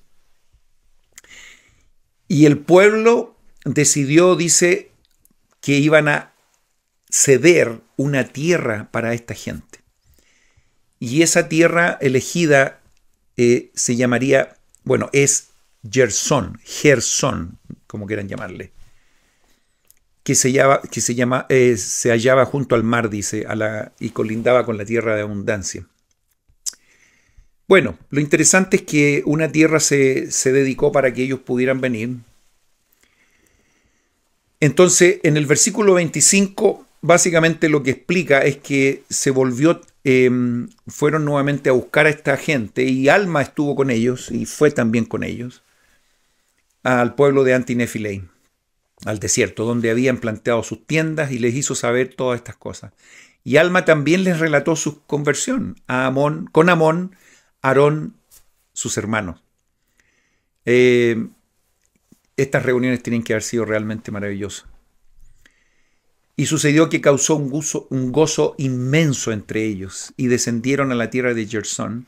Y el pueblo decidió, dice, que iban a ceder una tierra para esta gente. Y esa tierra elegida se llamaría, bueno, es Gersón, como quieran llamarle, se hallaba junto al mar, dice, y colindaba con la tierra de abundancia. Bueno, lo interesante es que una tierra se dedicó para que ellos pudieran venir. Entonces, en el versículo 25, básicamente lo que explica es que fueron nuevamente a buscar a esta gente, y Alma estuvo con ellos, y fue también con ellos, al pueblo de Anti-Nefilei, al desierto, donde habían planteado sus tiendas, y les hizo saber todas estas cosas. Y Alma también les relató su conversión con Amón, Aarón, sus hermanos. Estas reuniones tienen que haber sido realmente maravillosas. Y sucedió que causó un gozo inmenso entre ellos, y descendieron a la tierra de Gersón,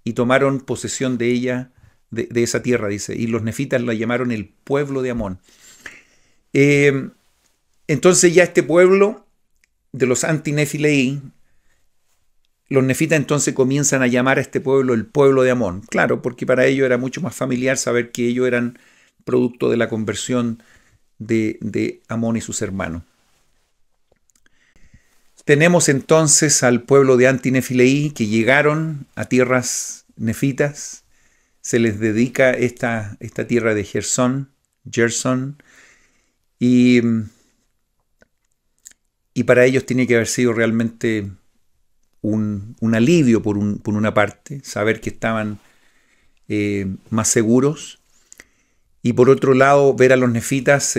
y tomaron posesión de ella, de esa tierra, dice, y los nefitas la llamaron el pueblo de Amón. Entonces ya este pueblo de los Anti-Nefilei, los nefitas entonces comienzan a llamar a este pueblo el pueblo de Amón. Claro, porque para ellos era mucho más familiar saber que ellos eran producto de la conversión de Amón y sus hermanos. Tenemos entonces al pueblo de Anti-Nefilei que llegaron a tierras nefitas. Se les dedica esta tierra de Gersón, y para ellos tiene que haber sido realmente un alivio por una parte, saber que estaban más seguros, y por otro lado ver a los nefitas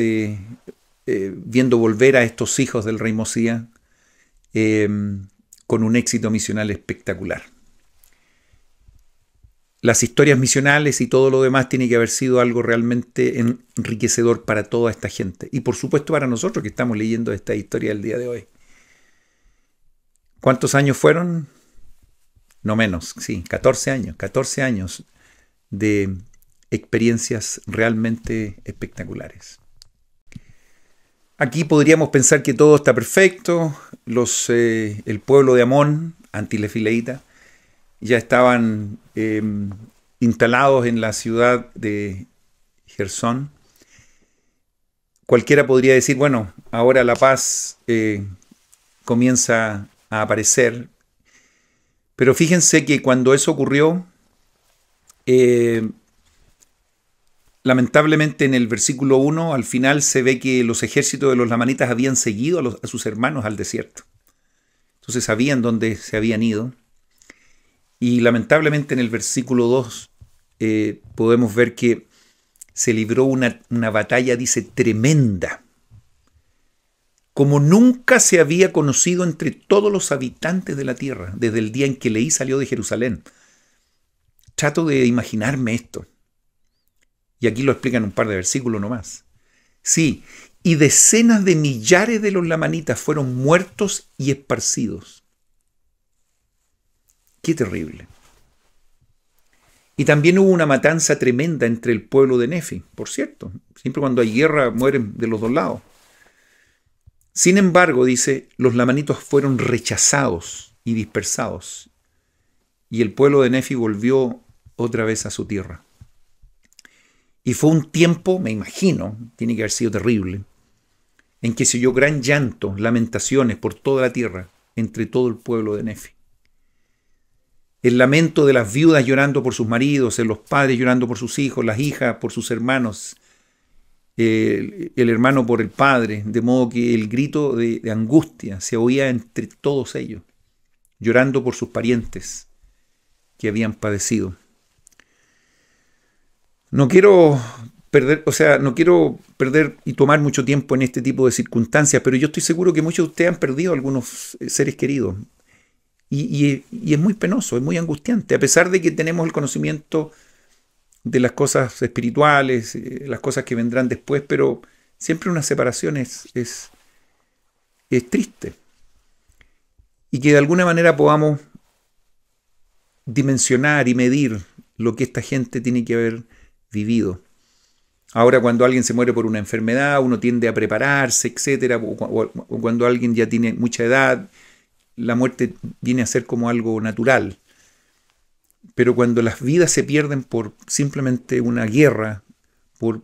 viendo volver a estos hijos del rey Mosías con un éxito misional espectacular. Las historias misionales y todo lo demás tiene que haber sido algo realmente enriquecedor para toda esta gente, y por supuesto para nosotros que estamos leyendo esta historia del día de hoy. ¿Cuántos años fueron? No menos, sí, 14 años. 14 años de experiencias realmente espectaculares. Aquí podríamos pensar que todo está perfecto. El pueblo de Amón, antilefileíta, ya estaban instalados en la ciudad de Gersón. Cualquiera podría decir, bueno, ahora la paz comienza a aparecer. Pero fíjense que cuando eso ocurrió, lamentablemente en el versículo 1 al final se ve que los ejércitos de los lamanitas habían seguido a sus hermanos al desierto. Entonces sabían dónde se habían ido. Y lamentablemente en el versículo 2 podemos ver que se libró una batalla, dice, tremenda, como nunca se había conocido entre todos los habitantes de la tierra, desde el día en que Leí salió de Jerusalén. Trato de imaginarme esto. Y aquí lo explican un par de versículos nomás. Sí, y decenas de millares de los lamanitas fueron muertos y esparcidos. Qué terrible. Y también hubo una matanza tremenda entre el pueblo de Nefi, por cierto. Siempre cuando hay guerra mueren de los dos lados. Sin embargo, dice, los lamanitos fueron rechazados y dispersados, y el pueblo de Nefi volvió otra vez a su tierra. Y fue un tiempo, me imagino, tiene que haber sido terrible, en que se oyó gran llanto, lamentaciones por toda la tierra, entre todo el pueblo de Nefi. El lamento de las viudas llorando por sus maridos, los padres llorando por sus hijos, las hijas por sus hermanos, el hermano por el padre, de modo que el grito de angustia se oía entre todos ellos, llorando por sus parientes que habían padecido. No quiero perder y tomar mucho tiempo en este tipo de circunstancias, pero yo estoy seguro que muchos de ustedes han perdido algunos seres queridos. Y es muy penoso, es muy angustiante, a pesar de que tenemos el conocimiento de las cosas espirituales, las cosas que vendrán después, pero siempre una separación es triste. Y que de alguna manera podamos dimensionar y medir lo que esta gente tiene que haber vivido. Ahora cuando alguien se muere por una enfermedad, uno tiende a prepararse, etcétera, o cuando alguien ya tiene mucha edad, la muerte viene a ser como algo natural. Pero cuando las vidas se pierden por simplemente una guerra, por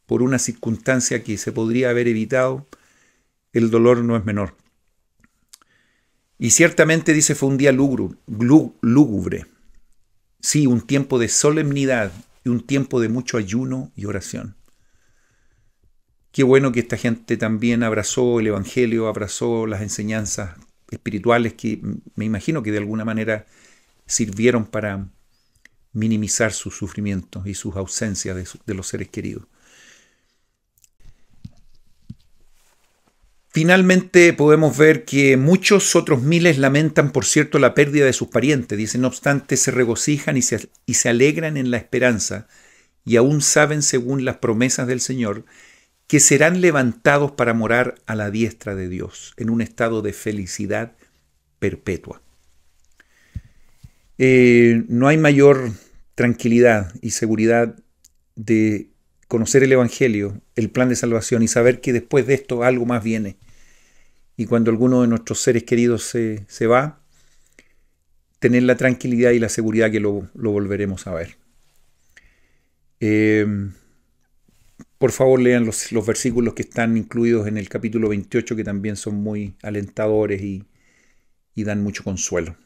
una circunstancia que se podría haber evitado, el dolor no es menor. Y ciertamente, dice, fue un día lúgubre. Sí, un tiempo de solemnidad y un tiempo de mucho ayuno y oración. Qué bueno que esta gente también abrazó el Evangelio, abrazó las enseñanzas espirituales que me imagino que de alguna manera sirvieron para minimizar sus sufrimientos y sus ausencias de los seres queridos. Finalmente podemos ver que muchos otros miles lamentan, por cierto, la pérdida de sus parientes. Dicen, no obstante, se regocijan y se alegran en la esperanza, y aún saben, según las promesas del Señor, que serán levantados para morar a la diestra de Dios, en un estado de felicidad perpetua. No hay mayor tranquilidad y seguridad de conocer el Evangelio, el plan de salvación, y saber que después de esto algo más viene. Y cuando alguno de nuestros seres queridos se va, tener la tranquilidad y la seguridad que lo volveremos a ver. Por favor, lean los versículos que están incluidos en el capítulo 28, que también son muy alentadores y dan mucho consuelo.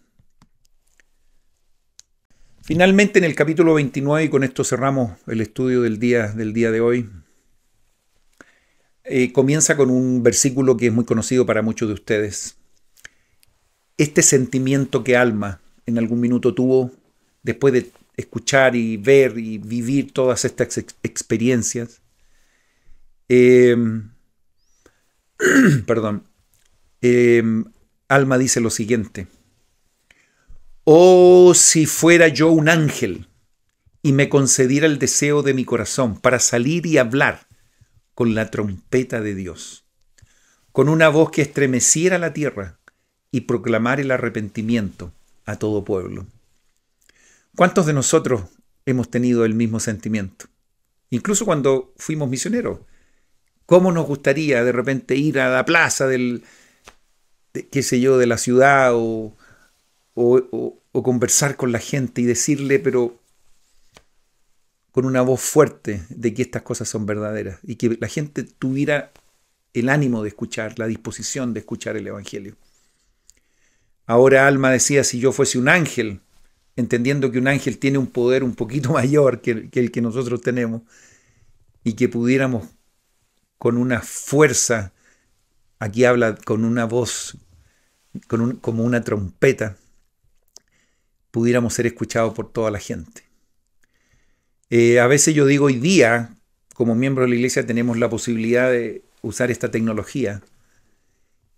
Finalmente, en el capítulo 29, y con esto cerramos el estudio del día de hoy, comienza con un versículo que es muy conocido para muchos de ustedes. Este sentimiento que Alma en algún minuto tuvo después de escuchar y ver y vivir todas estas experiencias, Alma dice lo siguiente: oh, si fuera yo un ángel y me concediera el deseo de mi corazón para salir y hablar con la trompeta de Dios, con una voz que estremeciera la tierra y proclamar el arrepentimiento a todo pueblo. ¿Cuántos de nosotros hemos tenido el mismo sentimiento? Incluso cuando fuimos misioneros. ¿Cómo nos gustaría de repente ir a la plaza de la ciudad o conversar con la gente y decirle, pero con una voz fuerte, de que estas cosas son verdaderas y que la gente tuviera el ánimo de escuchar, la disposición de escuchar el Evangelio? Ahora Alma decía, si yo fuese un ángel, entendiendo que un ángel tiene un poder un poquito mayor que el que nosotros tenemos, y que pudiéramos con una fuerza, aquí habla con una voz, como una trompeta, pudiéramos ser escuchados por toda la gente. A veces yo digo, hoy día, como miembro de la iglesia, tenemos la posibilidad de usar esta tecnología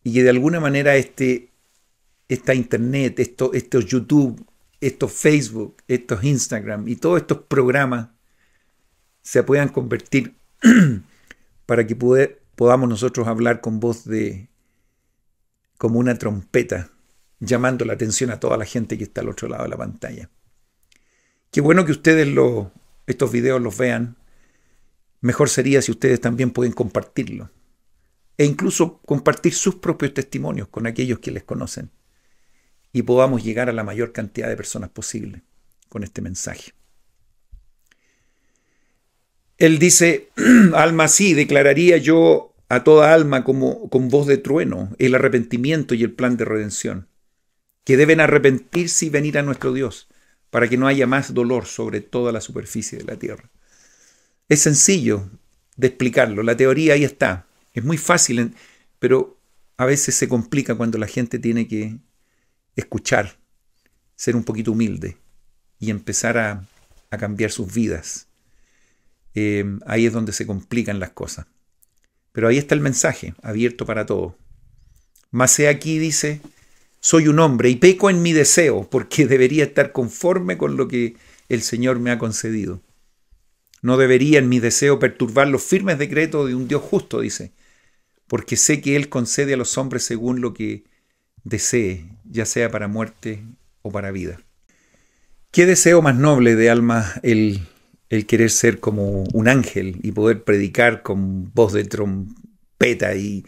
y que de alguna manera esta internet, estos YouTube, estos Facebook, estos Instagram y todos estos programas se puedan convertir para que podamos nosotros hablar con voz como una trompeta, llamando la atención a toda la gente que está al otro lado de la pantalla. Qué bueno que ustedes estos videos los vean. Mejor sería si ustedes también pueden compartirlo e incluso compartir sus propios testimonios con aquellos que les conocen y podamos llegar a la mayor cantidad de personas posible con este mensaje. Él dice, Alma, sí, declararía yo a toda alma con voz de trueno el arrepentimiento y el plan de redención, que deben arrepentirse y venir a nuestro Dios, para que no haya más dolor sobre toda la superficie de la tierra. Es sencillo de explicarlo, la teoría ahí está, es muy fácil, pero a veces se complica cuando la gente tiene que escuchar, ser un poquito humilde y empezar a cambiar sus vidas. Ahí es donde se complican las cosas. Pero ahí está el mensaje, abierto para todos. Mas he aquí, dice, soy un hombre y peco en mi deseo, porque debería estar conforme con lo que el Señor me ha concedido. No debería en mi deseo perturbar los firmes decretos de un Dios justo, dice, porque sé que Él concede a los hombres según lo que desee, ya sea para muerte o para vida. ¿Qué deseo más noble de Alma el el querer ser como un ángel y poder predicar con voz de trompeta y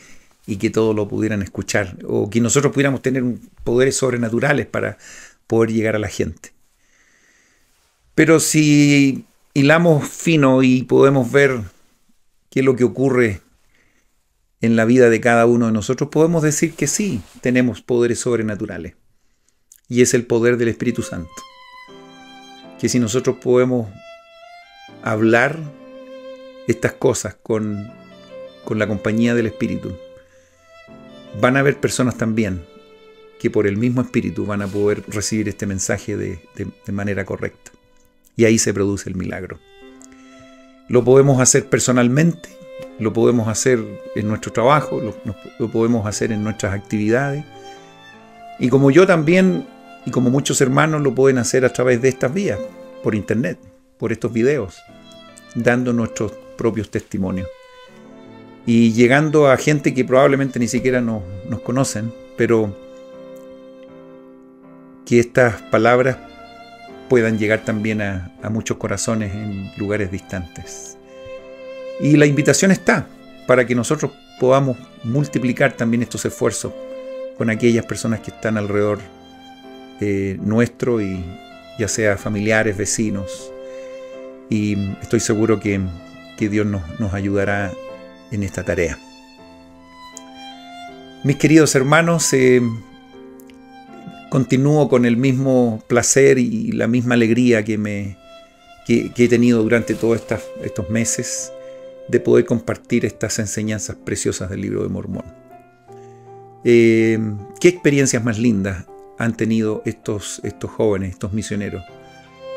que todos lo pudieran escuchar, o que nosotros pudiéramos tener poderes sobrenaturales para poder llegar a la gente. Pero si hilamos fino y podemos ver qué es lo que ocurre en la vida de cada uno de nosotros, podemos decir que sí, tenemos poderes sobrenaturales. Y es el poder del Espíritu Santo. Que si nosotros podemos hablar estas cosas con la compañía del Espíritu, van a haber personas también que por el mismo Espíritu van a poder recibir este mensaje de manera correcta. Y ahí se produce el milagro. Lo podemos hacer personalmente, lo podemos hacer en nuestro trabajo, lo podemos hacer en nuestras actividades. Y como yo también, y como muchos hermanos, lo pueden hacer a través de estas vías, por internet, por estos videos, dando nuestros propios testimonios. Y llegando a gente que probablemente ni siquiera nos conocen, pero que estas palabras puedan llegar también a muchos corazones en lugares distantes. Y la invitación está para que nosotros podamos multiplicar también estos esfuerzos con aquellas personas que están alrededor nuestro, y ya sea familiares, vecinos. Y estoy seguro que Dios nos ayudará en esta tarea. Mis queridos hermanos, continúo con el mismo placer y la misma alegría que he tenido durante todos estos meses de poder compartir estas enseñanzas preciosas del Libro de Mormón. ¿Qué experiencias más lindas han tenido estos jóvenes, estos misioneros?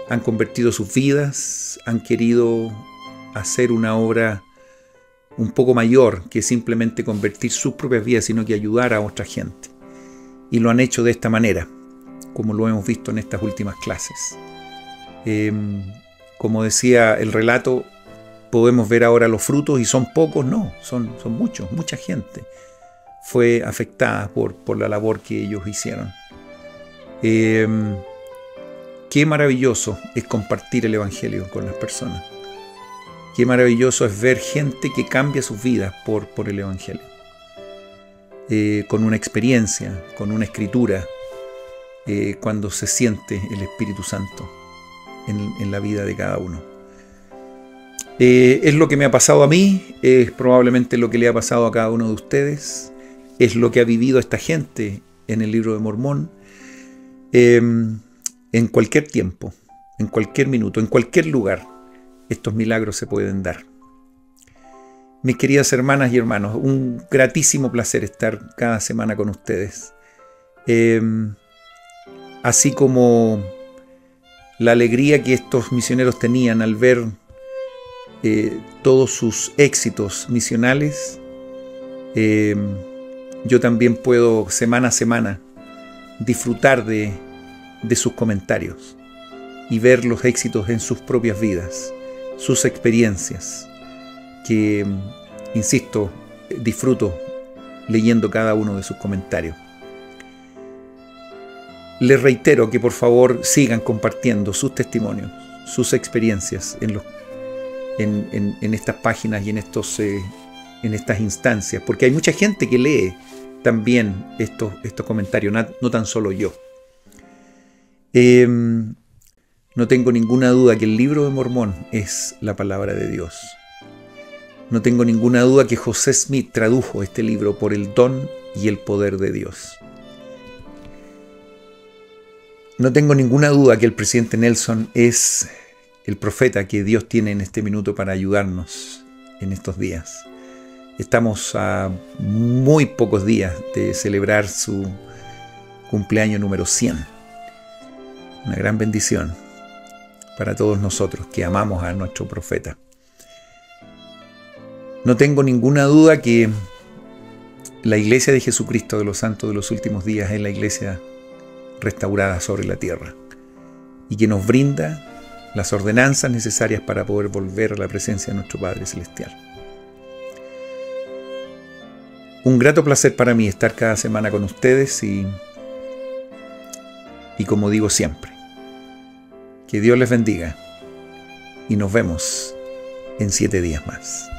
Han convertido sus vidas, han querido hacer una obra un poco mayor que simplemente convertir sus propias vidas, sino que ayudar a otra gente. Y lo han hecho de esta manera, como lo hemos visto en estas últimas clases. Como decía el relato, podemos ver ahora los frutos, y son pocos, no, son muchos, mucha gente fue afectada por la labor que ellos hicieron. Qué maravilloso es compartir el Evangelio con las personas. Qué maravilloso es ver gente que cambia sus vidas por el Evangelio. Con una experiencia, con una escritura, cuando se siente el Espíritu Santo en la vida de cada uno. Es lo que me ha pasado a mí, es probablemente lo que le ha pasado a cada uno de ustedes, es lo que ha vivido esta gente en el Libro de Mormón. En cualquier tiempo, en cualquier minuto, en cualquier lugar, estos milagros se pueden dar. Mis queridas hermanas y hermanos, un gratísimo placer estar cada semana con ustedes. Así como la alegría que estos misioneros tenían al ver todos sus éxitos misionales, yo también puedo semana a semana disfrutar de sus comentarios y ver los éxitos en sus propias vidas, sus experiencias, que, insisto, disfruto leyendo cada uno de sus comentarios. Les reitero que por favor sigan compartiendo sus testimonios, sus experiencias en estas páginas y en estas instancias, porque hay mucha gente que lee también estos comentarios, no tan solo yo. No tengo ninguna duda que el Libro de Mormón es la palabra de Dios. No tengo ninguna duda que José Smith tradujo este libro por el don y el poder de Dios. No tengo ninguna duda que el presidente Nelson es el profeta que Dios tiene en este minuto para ayudarnos en estos días. Estamos a muy pocos días de celebrar su cumpleaños número 100. Una gran bendición para todos nosotros que amamos a nuestro profeta. No tengo ninguna duda que la Iglesia de Jesucristo de los Santos de los Últimos Días es la Iglesia restaurada sobre la tierra y que nos brinda las ordenanzas necesarias para poder volver a la presencia de nuestro Padre Celestial. Un grato placer para mí estar cada semana con ustedes y como digo siempre, que Dios les bendiga y nos vemos en 7 días más.